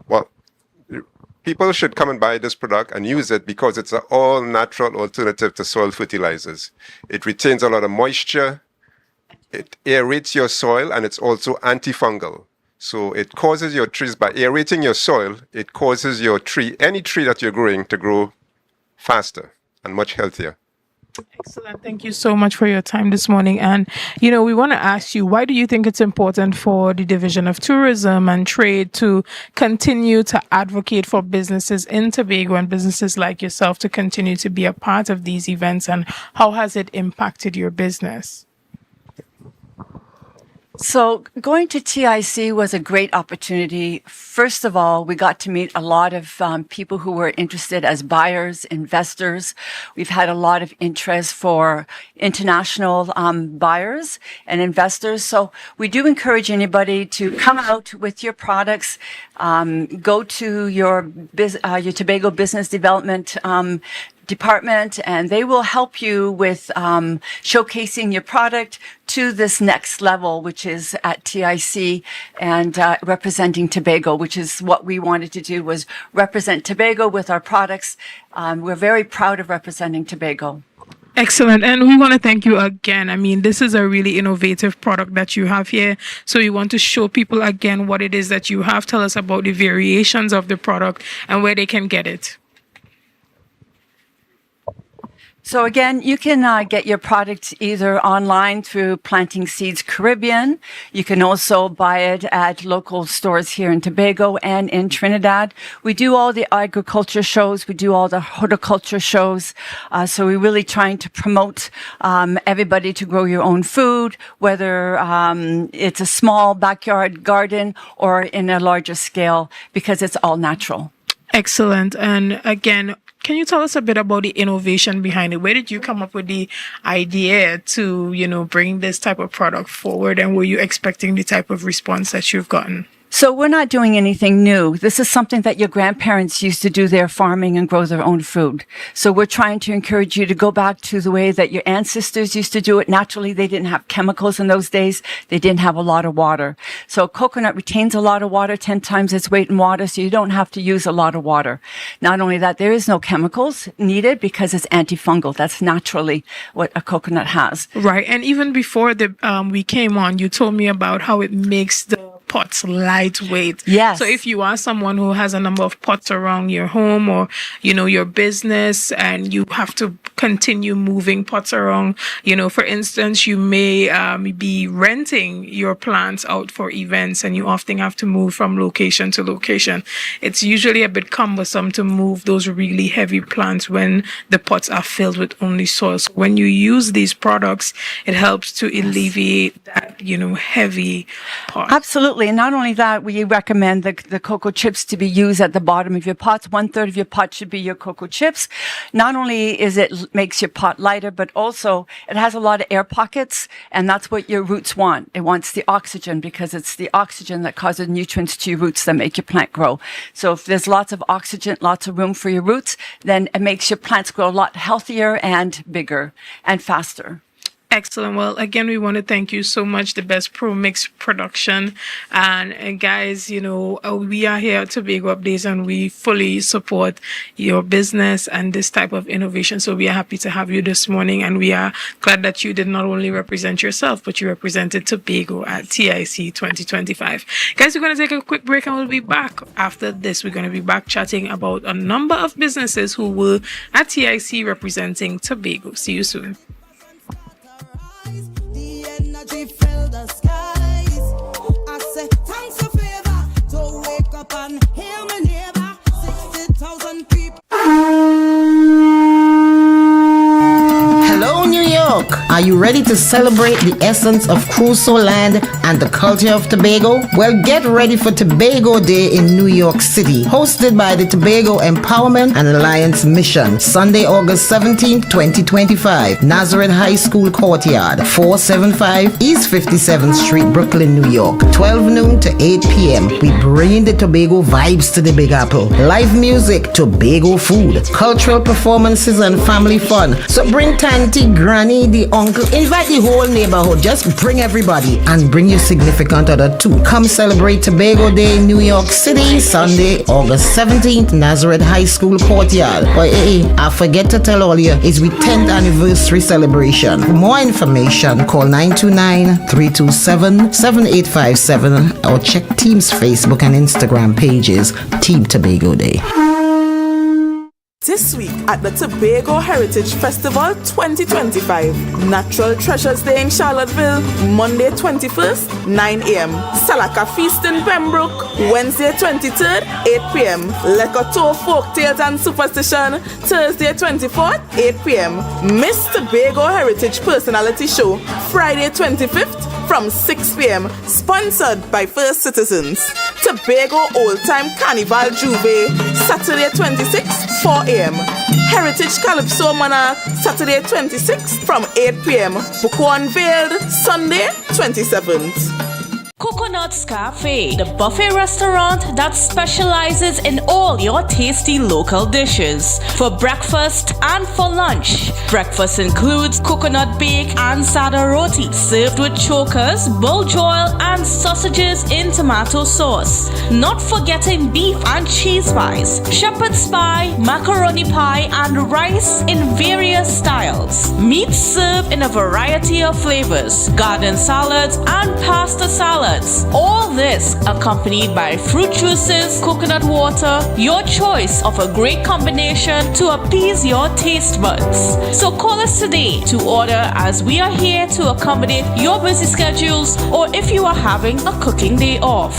Well, people should come and buy this product and use it because it's an all-natural alternative to soil fertilizers. It retains a lot of moisture, it aerates your soil, and it's also antifungal. So it causes your trees, by aerating your soil, it causes your tree, any tree that you're growing, to grow faster and much healthier. Excellent. Thank you so much for your time this morning. And, we want to ask you, why do you think it's important for the Division of Tourism and Trade to continue to advocate for businesses in Tobago and businesses like yourself to continue to be a part of these events, and how has it impacted your business? So going to TIC was a great opportunity. First of all, we got to meet a lot of people who were interested as buyers, investors. We've had a lot of interest for international buyers and investors. So we do encourage anybody to come out with your products, go to your Tobago Business Development department, and they will help you with showcasing your product to this next level, which is at TIC and representing Tobago, which is what we wanted to do, was represent Tobago with our products. We're very proud of representing Tobago. Excellent. And we want to thank you again. I mean, this is a really innovative product that you have here. So we want to show people again what it is that you have. Tell us about the variations of the product and where they can get it. So again, you can get your product either online through Planting Seeds Caribbean. You can also buy it at local stores here in Tobago and in Trinidad. We do all the agriculture shows. We do all the horticulture shows. So we're really trying to promote everybody to grow your own food, whether it's a small backyard garden or in a larger scale, because it's all natural. Excellent. And again, can you tell us a bit about the innovation behind it? Where did you come up with the idea to, bring this type of product forward? And were you expecting the type of response that you've gotten? So we're not doing anything new. This is something that your grandparents used to do their farming and grow their own food. So we're trying to encourage you to go back to the way that your ancestors used to do it. Naturally, they didn't have chemicals in those days. They didn't have a lot of water. So coconut retains a lot of water, 10 times its weight in water, so you don't have to use a lot of water. Not only that, there is no chemicals needed because it's antifungal. That's naturally what a coconut has. Right. And even before we came on, you told me about how it makes the pots lightweight. Yes. So if you are someone who has a number of pots around your home or, your business, and you have to continue moving pots around, for instance, you may be renting your plants out for events and you often have to move from location to location. It's usually a bit cumbersome to move those really heavy plants when the pots are filled with only soil. So when you use these products, it helps to alleviate that, heavy pot. Absolutely. And not only that, we recommend the cocoa chips to be used at the bottom of your pots. 1/3 of your pot should be your cocoa chips. Not only makes your pot lighter, but also it has a lot of air pockets, and that's what your roots want. It wants the oxygen because it's the oxygen that causes nutrients to your roots that make your plant grow. So if there's lots of oxygen, lots of room for your roots, then it makes your plants grow a lot healthier and bigger and faster. Excellent. Well, again, we want to thank you so much, the best Promix production. And guys, we are here at Tobago Updates and we fully support your business and this type of innovation. So we are happy to have you this morning. And we are glad that you did not only represent yourself, but you represented Tobago at TIC 2025. Guys, we're going to take a quick break and we'll be back. After this, we're going to be back chatting about a number of businesses who were at TIC representing Tobago. See you soon. Fill the skies. I say thanks for favor. Don't wake up and hear my neighbor. 60,000 people. Hello, New York. Are you ready to celebrate the essence of Crusoe land and the culture of Tobago? Well, get ready for Tobago Day in New York City, hosted by the Tobago Empowerment and Alliance Mission, Sunday, August 17, 2025, Nazareth High School Courtyard, 475 East 57th Street, Brooklyn, New York, 12 noon to 8 p.m. We bring the Tobago vibes to the Big Apple. Live music, Tobago food, cultural performances, and family fun. So bring Tanty, Granny, the uncle, invite the whole neighborhood. Just bring everybody and bring your significant other too. Come celebrate Tobago Day in New York City, Sunday, August 17th, Nazareth High School Courtyard. But I forget to tell all you, it's we 10th anniversary celebration. For more information, call 929-327-7857 or check Team's Facebook and Instagram pages. Team Tobago Day. This week at the Tobago Heritage Festival 2025, Natural Treasures Day in Charlottesville, Monday 21st, 9 a.m. Salaka Feast in Pembroke, Wednesday 23rd, 8 p.m. Lekoto Folk Tales and Superstition, Thursday 24th, 8 p.m. Miss Tobago Heritage Personality Show, Friday 25th, from 6 p.m. Sponsored by First Citizens. Tobago Old Time Carnival Juve, Saturday 26th, 4 a.m. Heritage Calypso Monarch, Saturday 26th from 8 p.m. Buko Unveiled, Sunday 27th. Coconut's Cafe, the buffet restaurant that specializes in all your tasty local dishes for breakfast and for lunch. Breakfast includes coconut bake and sada roti served with chokers, bull joil and sausages in tomato sauce. Not forgetting beef and cheese pies, shepherd's pie, macaroni pie and rice in various styles. Meat served in a variety of flavors, garden salads and pasta salads. All this accompanied by fruit juices, coconut water, your choice of a great combination to appease your taste buds. So call us today to order, as we are here to accommodate your busy schedules or if you are having a cooking day off.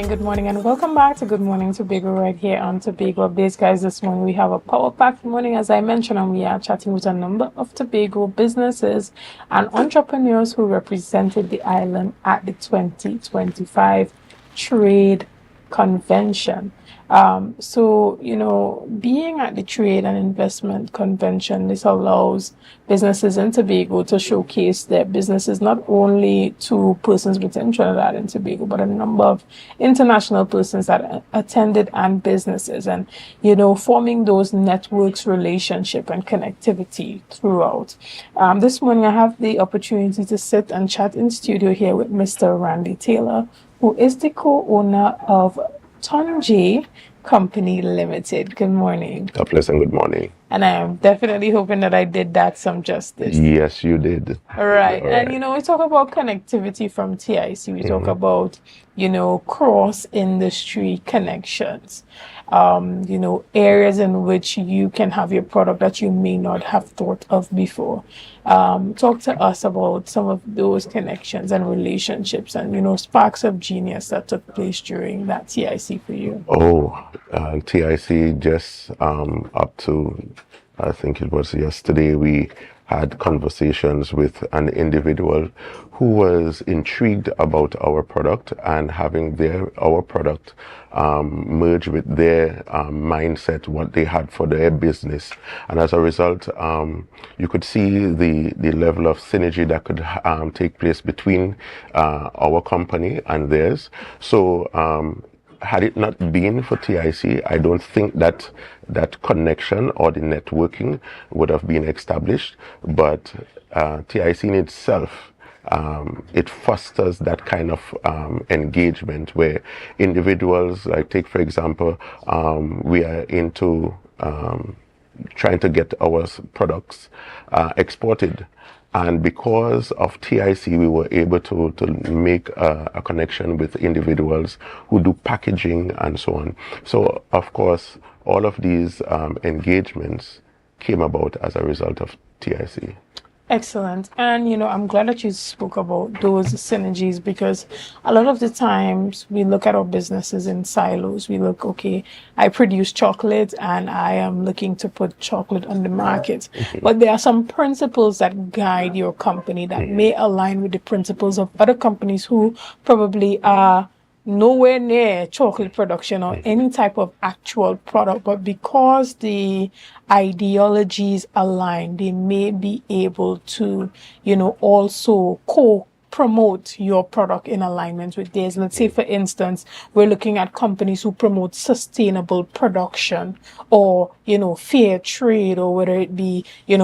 Good morning and welcome back to Good Morning Tobago right here on Tobago Updates. Guys, this morning we have a power-packed morning, as I mentioned, and we are chatting with a number of Tobago businesses and entrepreneurs who represented the island at the 2025 Trade Convention. So, being at the Trade and Investment Convention, this allows businesses in Tobago to showcase their businesses not only to persons within Trinidad and Tobago, but a number of international persons that attended and businesses, and, forming those networks, relationship and connectivity throughout. This morning I have the opportunity to sit and chat in studio here with Mr. Randy Taylor, who is the co-owner of Tonj Company Limited. Good morning. God bless and good morning. And I am definitely hoping that I did that some justice. Yes, you did. All right. And, we talk about connectivity from TIC. We talk about, cross-industry connections. areas in which you can have your product that you may not have thought of before. Talk to us about some of those connections and relationships and, sparks of genius that took place during that TIC for you. TIC just up to, I think it was yesterday, we had conversations with an individual who was intrigued about our product and having our product merge with their mindset, what they had for their business. And as a result, you could see the level of synergy that could take place between our company and theirs. So had it not been for TIC, I don't think that connection or the networking would have been established. But TIC in itself, it fosters that kind of engagement where individuals, like take for example, we are into trying to get our products exported. And because of TIC, we were able to make a connection with individuals who do packaging and so on. So, of course, all of these engagements came about as a result of TIC. Excellent. And, I'm glad that you spoke about those synergies because a lot of the times we look at our businesses in silos. We look, okay, I produce chocolate and I am looking to put chocolate on the market. But there are some principles that guide your company that may align with the principles of other companies who probably are nowhere near chocolate production or any type of actual product, but because the ideologies align, they may be able to, also promote your product in alignment with theirs. Let's say, for instance, we're looking at companies who promote sustainable production or, fair trade, or whether it be,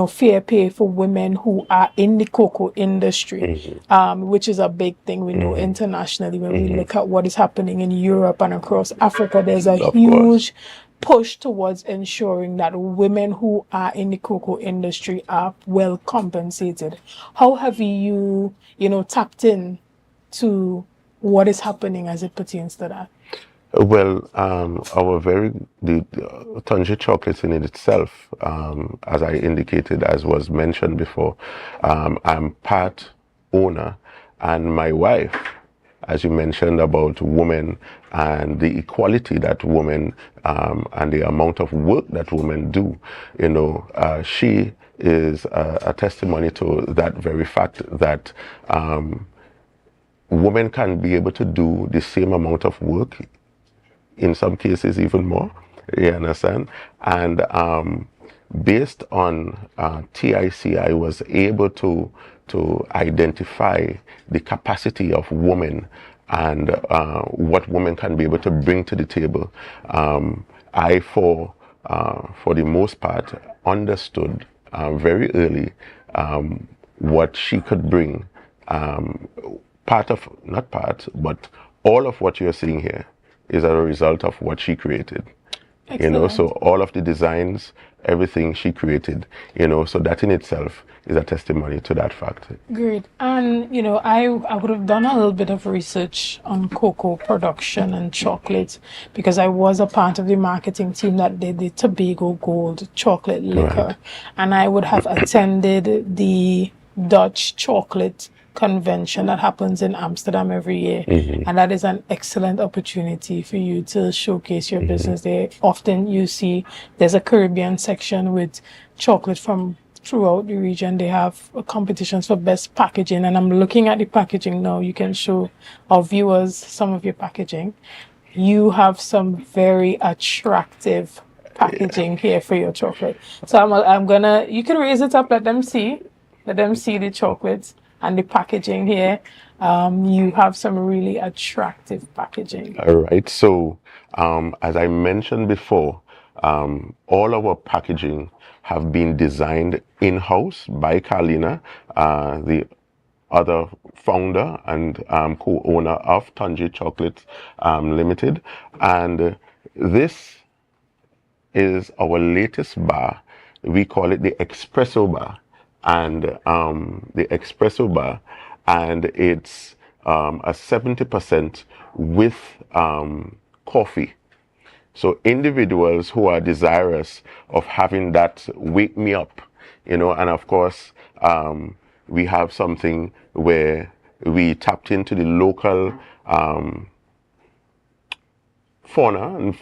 fair pay for women who are in the cocoa industry, which is a big thing we know internationally. When we look at what is happening in Europe and across Africa, there's a huge push towards ensuring that women who are in the cocoa industry are well compensated. How have you, tapped in to what is happening as it pertains to that? Well, the Tonj Chocolate in itself, as I indicated, as was mentioned before, I'm part owner, and my wife, as you mentioned about women and the equality that women and the amount of work that women do, she is a testimony to that very fact that women can be able to do the same amount of work, in some cases even more, you understand? And based on TIC, I was able to identify the capacity of women and what women can be able to bring to the table. I, for the most part, understood very early what she could bring. But all of what you're seeing here is a result of what she created. Excellent. So all of the designs, everything she created, so that in itself is a testimony to that fact. Great. And, I would have done a little bit of research on cocoa production and chocolate because I was a part of the marketing team that did the Tobago Gold chocolate liquor. Right. And I would have attended the Dutch chocolate convention that happens in Amsterdam every year. And that is an excellent opportunity for you to showcase your business there. Often you see there's a Caribbean section with chocolate from throughout the region. They have competitions for best packaging, and I'm looking at the packaging now. You can show our viewers some of your packaging. You have some very attractive packaging here for your chocolate. So I'm gonna, you can raise it up, let them see the chocolates and the packaging here. You have some really attractive packaging. All right. So as I mentioned before, all our packaging have been designed in-house by Carlina, the other founder and co-owner of Tonj Chocolate Limited. And this is our latest bar. We call it the Espresso Bar. And the Espresso Bar, and it's a 70% with coffee. So individuals who are desirous of having that wake me up, you know, and of course, we have something where we tapped into the local fauna and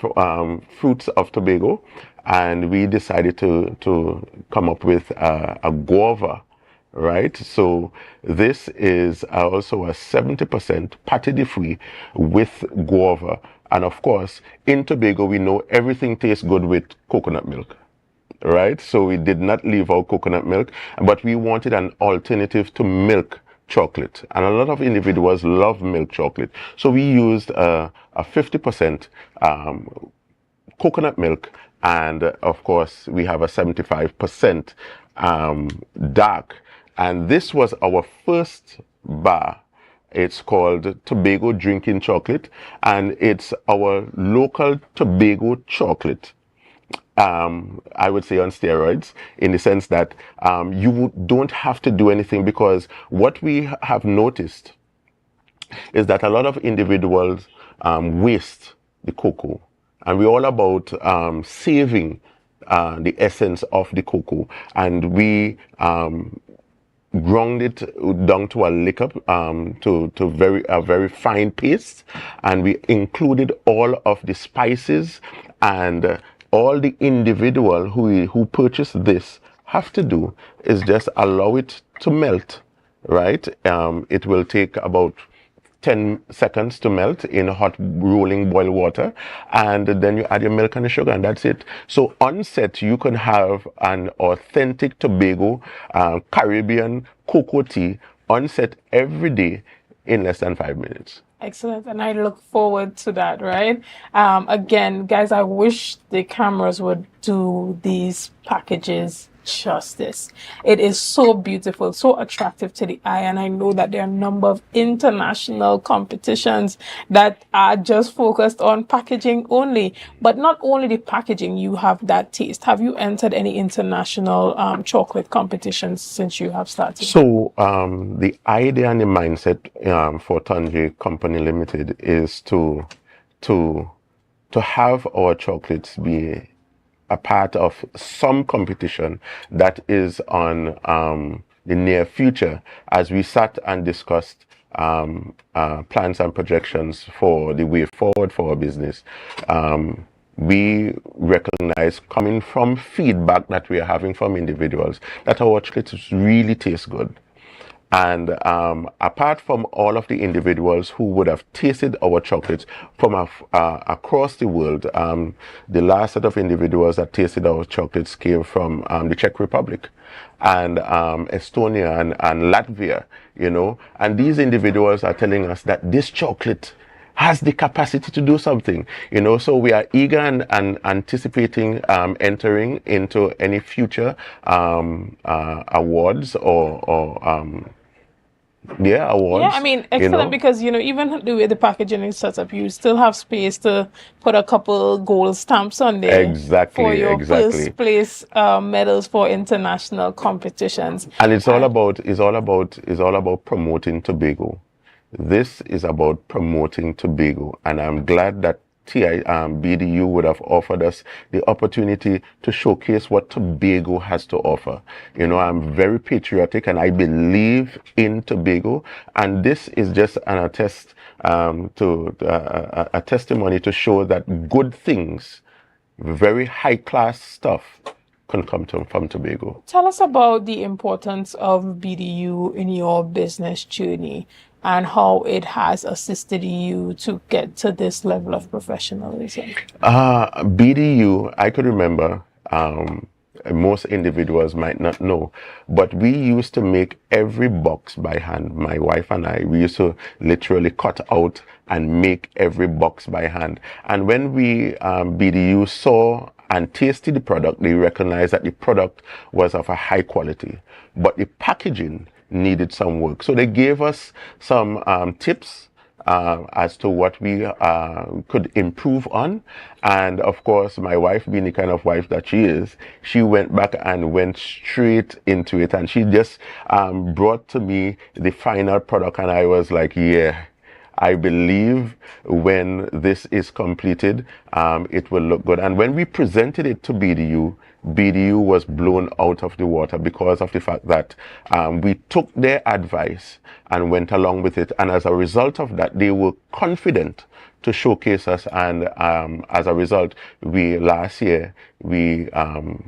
fruits of Tobago, and we decided to come up with a guava, right? So this is also a 70% patty free with guava. And of course, in Tobago, we know everything tastes good with coconut milk, right? So we did not leave out coconut milk, but we wanted an alternative to milk chocolate. And a lot of individuals love milk chocolate. So we used a 50% coconut milk, and of course, we have a 75% dark. And this was our first bar. It's called Tobago Drinking Chocolate, and it's our local Tobago chocolate. I would say on steroids, in the sense that you don't have to do anything, because what we have noticed is that a lot of individuals waste the cocoa, and we're all about saving the essence of the cocoa, and we ground it down to a liquor, to a very fine paste, and we included all of the spices, and all the individual who purchase this have to do is just allow it to melt, right? It will take about 10 seconds to melt in hot rolling boil water, and then you add your milk and the sugar, and that's it. So on set, you can have an authentic Tobago Caribbean cocoa tea on set every day in less than 5 minutes. Excellent, and I look forward to that, right? Again, guys, I wish the cameras would do these packages justice. It is so beautiful, so attractive to the eye, and I know that there are a number of international competitions that are just focused on packaging only. But not only the packaging, you have that taste. Have you entered any international chocolate competitions since you have started? So the idea and the mindset for Tonj Company Limited is to have our chocolates be a part of some competition that is on the near future, as we sat and discussed plans and projections for the way forward for our business. We recognize, coming from feedback that we are having from individuals, that our chocolates really taste good. And apart from all of the individuals who would have tasted our chocolates from across the world, the last set of individuals that tasted our chocolates came from the Czech Republic and Estonia and Latvia, you know. And these individuals are telling us that this chocolate has the capacity to do something, you know. So we are eager and anticipating entering into any future awards or awards. Yeah, I mean, excellent, you know? Because, you know, even the way the packaging is set up, you still have space to put a couple gold stamps on there. Exactly, for your first place medals for international competitions. And it's all about promoting Tobago. This is about promoting Tobago, and I'm glad that BDU would have offered us the opportunity to showcase what Tobago has to offer. You know, I'm very patriotic and I believe in Tobago, and this is just a testimony to show that good things, very high class stuff, can come from Tobago. Tell us about the importance of BDU in your business journey and how it has assisted you to get to this level of professionalism. BDU, I could remember, most individuals might not know, but we used to make every box by hand. My wife and I, we used to literally cut out and make every box by hand. And when we, BDU, saw and tasted the product, they recognized that the product was of a high quality, but the packaging needed some work. So they gave us some tips as to what we could improve on. And of course, my wife, being the kind of wife that she is, she went back and went straight into it. And she just brought to me the final product. And I was like, yeah, I believe when this is completed, it will look good. And when we presented it to BDU was blown out of the water because of the fact that we took their advice and went along with it. And as a result of that, they were confident to showcase us. And as a result, last year, we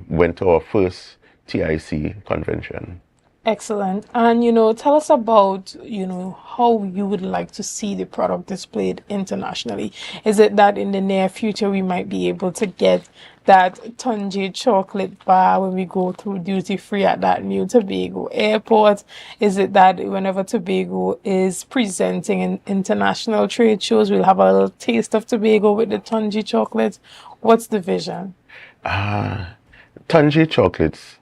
went to our first TIC convention. Excellent. And, tell us about, how you would like to see the product displayed internationally. Is it that in the near future we might be able to get that Tonj Chocolate bar when we go through duty free at that new Tobago airport? Is it that whenever Tobago is presenting in international trade shows, we'll have a little taste of Tobago with the Tonj Chocolate? What's the vision? Tonj Chocolates,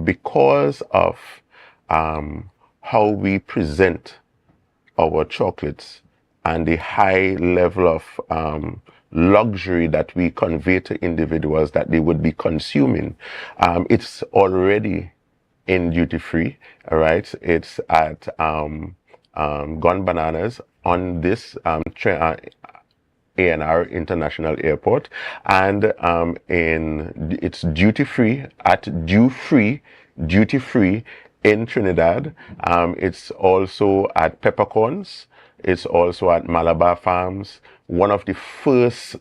because of how we present our chocolates and the high level of luxury that we convey to individuals that they would be consuming, it's already in duty free. All right, it's at Gone Bananas on this ANR International Airport, and it's duty free at duty free in Trinidad. It's also at Peppercorns. It's also at Malabar Farms. One of the first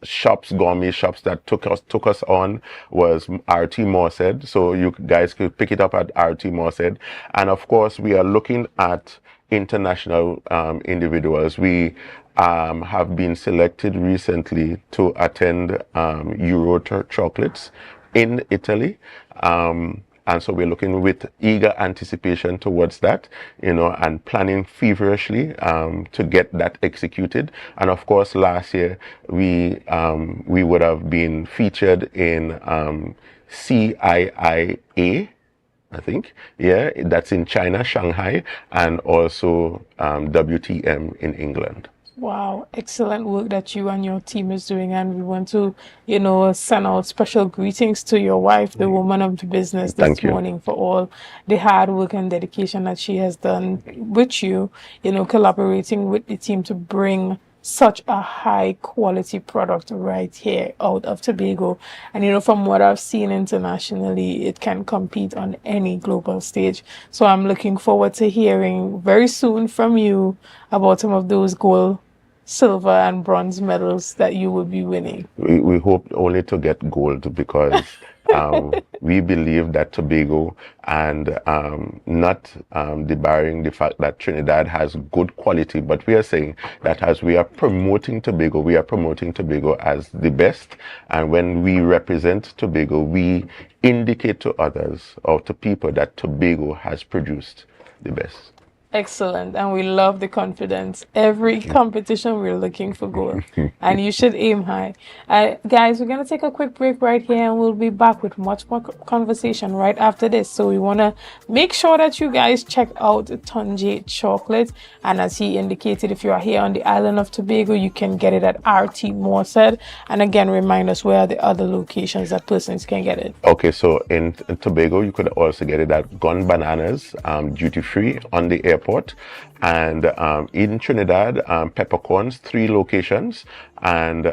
gourmet shops that took us on was RT Morsed. So you guys could pick it up at RT Morsed. And of course, we are looking at international individuals. We have been selected recently to attend Euro Chocolates in Italy. And so we're looking with eager anticipation towards that, and planning feverishly to get that executed. And of course, last year we would have been featured in CIIA, I think. Yeah, that's in China, Shanghai, and also WTM in England. Wow, excellent work that you and your team is doing, and we want to, send out special greetings to your wife, the woman of the business, this morning, for all the hard work and dedication that she has done with you, collaborating with the team to bring such a high quality product right here out of Tobago. And from what I've seen internationally, it can compete on any global stage. So I'm looking forward to hearing very soon from you about some of those gold, silver and bronze medals that you will be winning. We hope only to get gold, because we believe that Tobago, and not debarring the fact that Trinidad has good quality, but we are saying that as we are promoting Tobago, we are promoting Tobago as the best. And when we represent Tobago, we indicate to others or to people that Tobago has produced the best. Excellent. And we love the confidence. Every competition, we're looking for gold. And you should aim high. Guys, we're going to take a quick break right here, and we'll be back with much more conversation right after this. So we want to make sure that you guys check out Tonj Chocolate. And as he indicated, if you are here on the island of Tobago, you can get it at RT Morsed. And again, remind us where are the other locations that persons can get it. Okay, so in Tobago, you could also get it at Gone Bananas, duty free on the airport. And in Trinidad, Peppercorns, 3 locations, and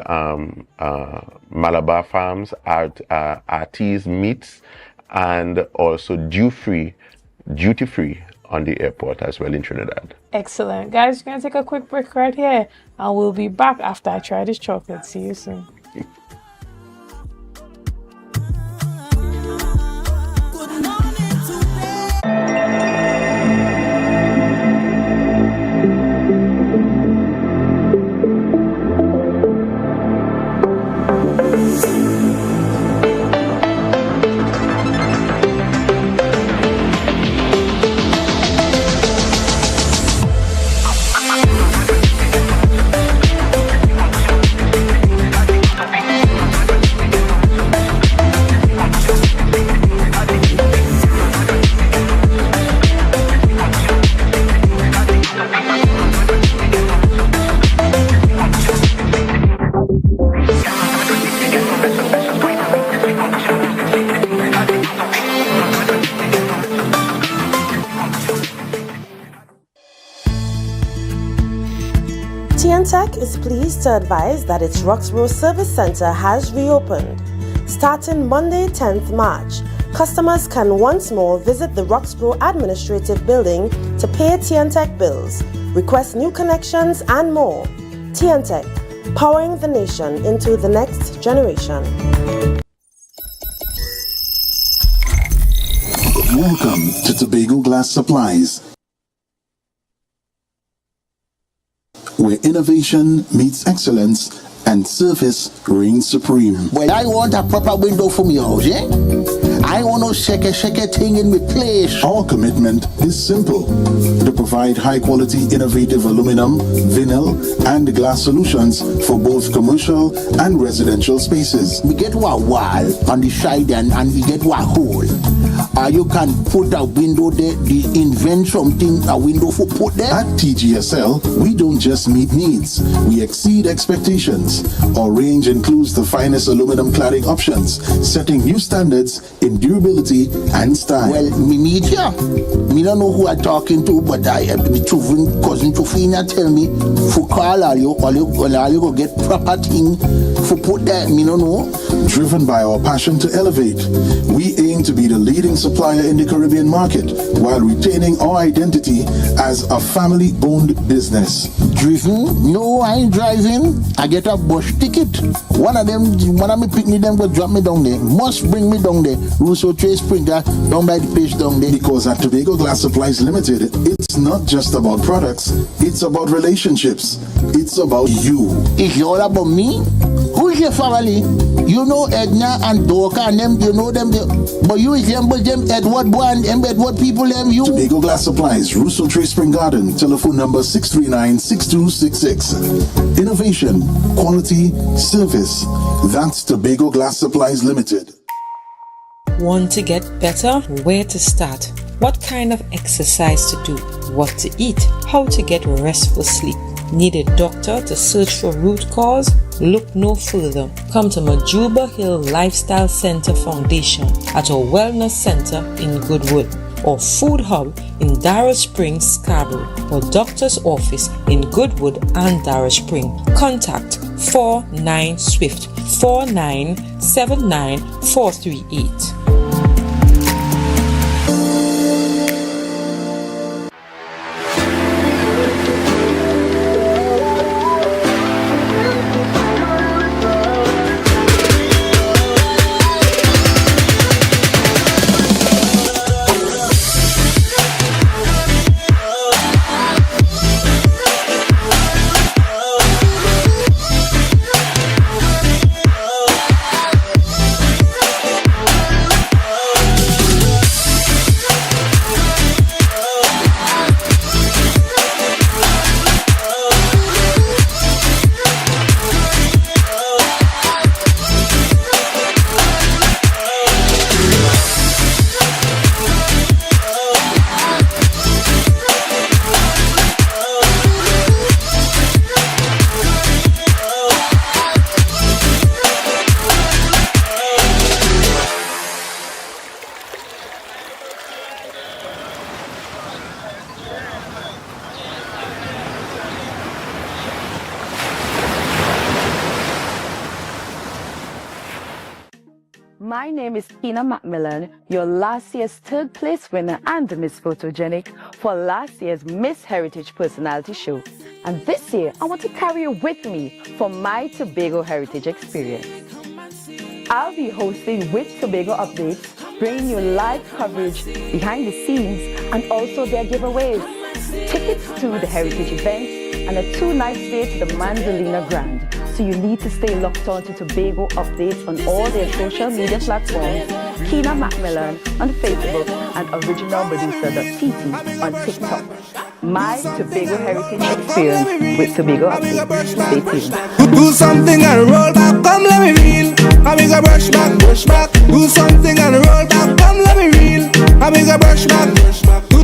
Malabar Farms at RT's Meats, and also duty free on the airport as well in Trinidad. Excellent. Guys, we're going to take a quick break right here, and we'll be back after I try this chocolate. See you soon. TNTech is pleased to advise that its Roxborough Service Center has reopened. Starting Monday, 10th March, customers can once more visit the Roxborough Administrative Building to pay TNTech bills, request new connections, and more. TNTech, powering the nation into the next generation. Welcome to Tobago Glass Supplies, where innovation meets excellence and service reigns supreme. Well, I want a proper window for me house, eh? I want no shake thing in my place. Our commitment is simple: to provide high-quality, innovative aluminum, vinyl, and glass solutions for both commercial and residential spaces. We get one wall on the side and we get one hole. You can put a window there, invent something, a window for put there. At TGSL, we don't just meet needs, we exceed expectations. Our range includes the finest aluminum cladding options, setting new standards in durability and style. Well, me meet ya. Me don't know who I'm talking to, but I cousin Tufina tell me for call all you go get proper thing for put there. Me don't know. Driven by our passion to elevate, we aim to be the leading supplier in the Caribbean market while retaining our identity as a family-owned business. Driven? No, I ain't driving. I get a bus ticket. One of me picnic them go drop me down there. Must bring me down there. Russo Trade Springer down by the page down there. Because at Tobago Glass Supplies Limited, it's not just about products, it's about relationships. It's about you. It's all about me? Who's your family? You know Edna and Dorka and them, you know them, but you resemble them Edward boy and them Edward people them you. Tobago Glass Supplies, Russo Trade Spring Garden, telephone number 639-6266. Innovation, quality, service. That's Tobago Glass Supplies Limited. Want to get better? Where to start? What kind of exercise to do? What to eat? How to get restful sleep? Need a doctor to search for root cause? Look no further. Come to Majuba Hill Lifestyle Center Foundation at our Wellness Center in Goodwood, or Food Hub in Darrow Springs, Scarborough, or Doctor's Office in Goodwood and Darrow Spring. Contact 49 Swift 4979 438. My name is Tina Macmillan, your last year's third place winner and the Miss Photogenic for last year's Miss Heritage Personality Show. And this year, I want to carry you with me for my Tobago Heritage experience. I'll be hosting with Tobago Updates, bringing you live coverage behind the scenes and also their giveaways, tickets to the heritage events, and a 2-night stay to the Manzolina Grand. So you need to stay locked on to Tobago Updates on all their social media platforms, Kina Macmillan on Facebook and originalmedusa.tt on TikTok. My Tobago Heritage experience with Tobago Updates. Stay tuned. Do something and roll back, come let me reel. I make a brush back. Do something and roll back, come let me reel. I make a brush back.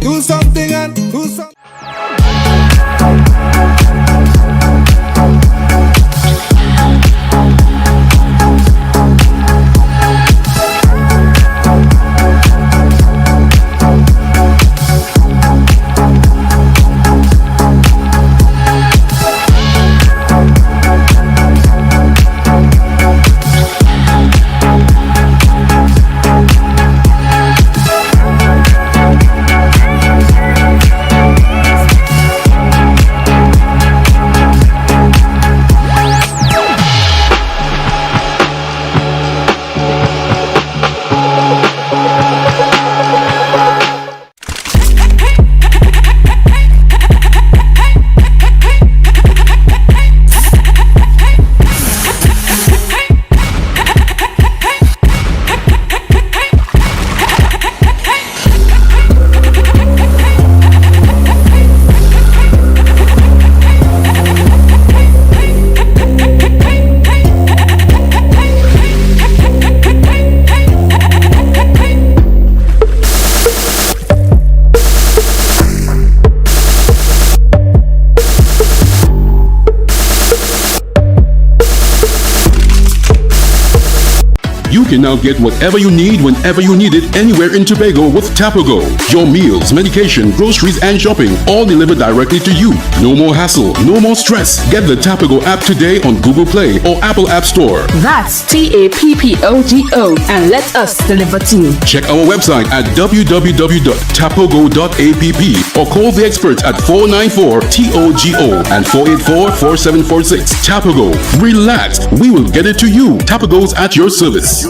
Do something and do something. can now get whatever you need whenever you need it anywhere in Tobago with Tobago. Your meals, medication, groceries, and shopping all delivered directly to you. No more hassle, no more stress. Get the Tobago app today on Google Play or Apple App Store. That's TAPPOGO and let us deliver to you. Check our website at www.tapogo.app or call the experts at 494-TOGO and 484-4746. Tobago. Relax. We will get it to you. Tobago's at your service.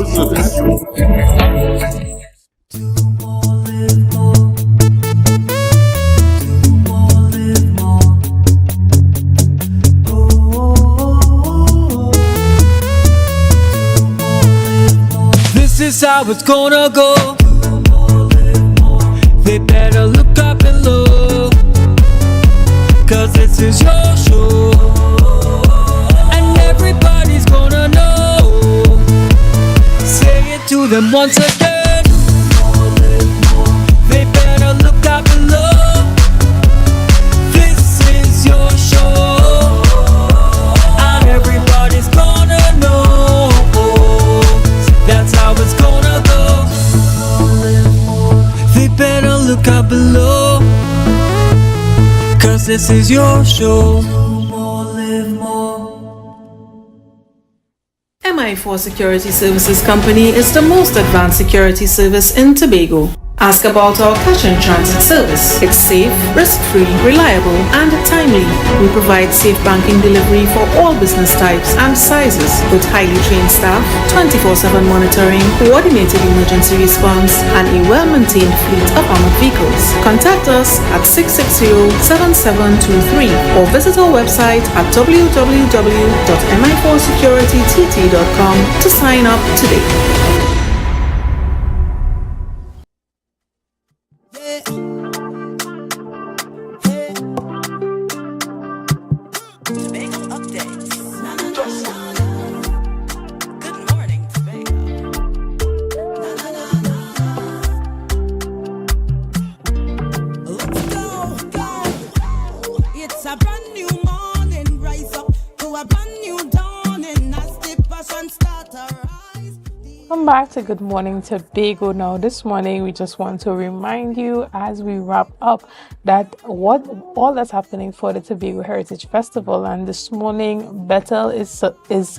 This is how it's gonna go. They better look up and low, 'cause this is your show, and everybody's gonna know. Say it to them once again. They better look up and low. This is your show, and everybody's gonna know. That's how it's gonna go. They better look up below, 'cause this is your show. MI4 Security Services Company is the most advanced security service in Tobago. Ask about our cash and transit service. It's safe, risk-free, reliable, and timely. We provide safe banking delivery for all business types and sizes with highly trained staff, 24/7 monitoring, coordinated emergency response, and a well-maintained fleet of armored vehicles. Contact us at 660-7723 or visit our website at www.mi4securitytt.com to sign up today. Back to Good Morning Tobago. Now this morning we just want to remind you as we wrap up that what all that's happening for the Tobago Heritage Festival, and this morning Bethel is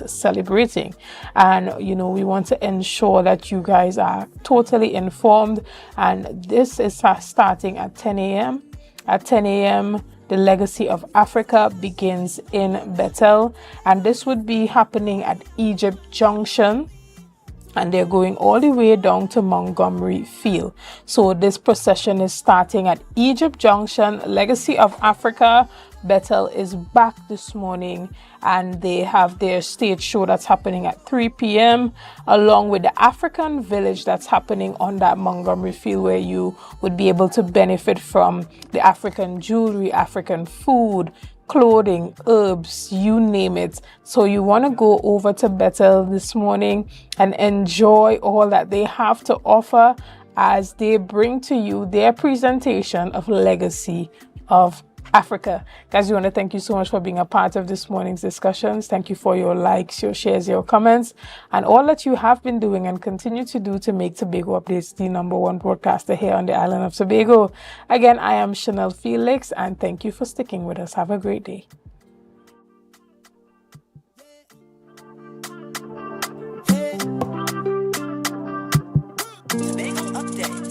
celebrating, and we want to ensure that you guys are totally informed, and this is starting at 10 a.m. At 10 a.m. the Legacy of Africa begins in Bethel, and this would be happening at Egypt Junction, and they're going all the way down to Montgomery Field. So this procession is starting at Egypt Junction. Legacy of Africa Bethel is back this morning, and they have their stage show that's happening at 3 p.m. along with the African Village that's happening on that Montgomery Field, where you would be able to benefit from the African jewelry, African food, clothing, herbs, you name it. So you want to go over to Bethel this morning and enjoy all that they have to offer as they bring to you their presentation of Legacy of Africa. Guys, we want to thank you so much for being a part of this morning's discussions. Thank you for your likes, your shares, your comments, and all that you have been doing and continue to do to make Tobago Updates the #1 broadcaster here on the island of Tobago. Again, I am Chanel Felix, and thank you for sticking with us. Have a great day. Tobago Updates.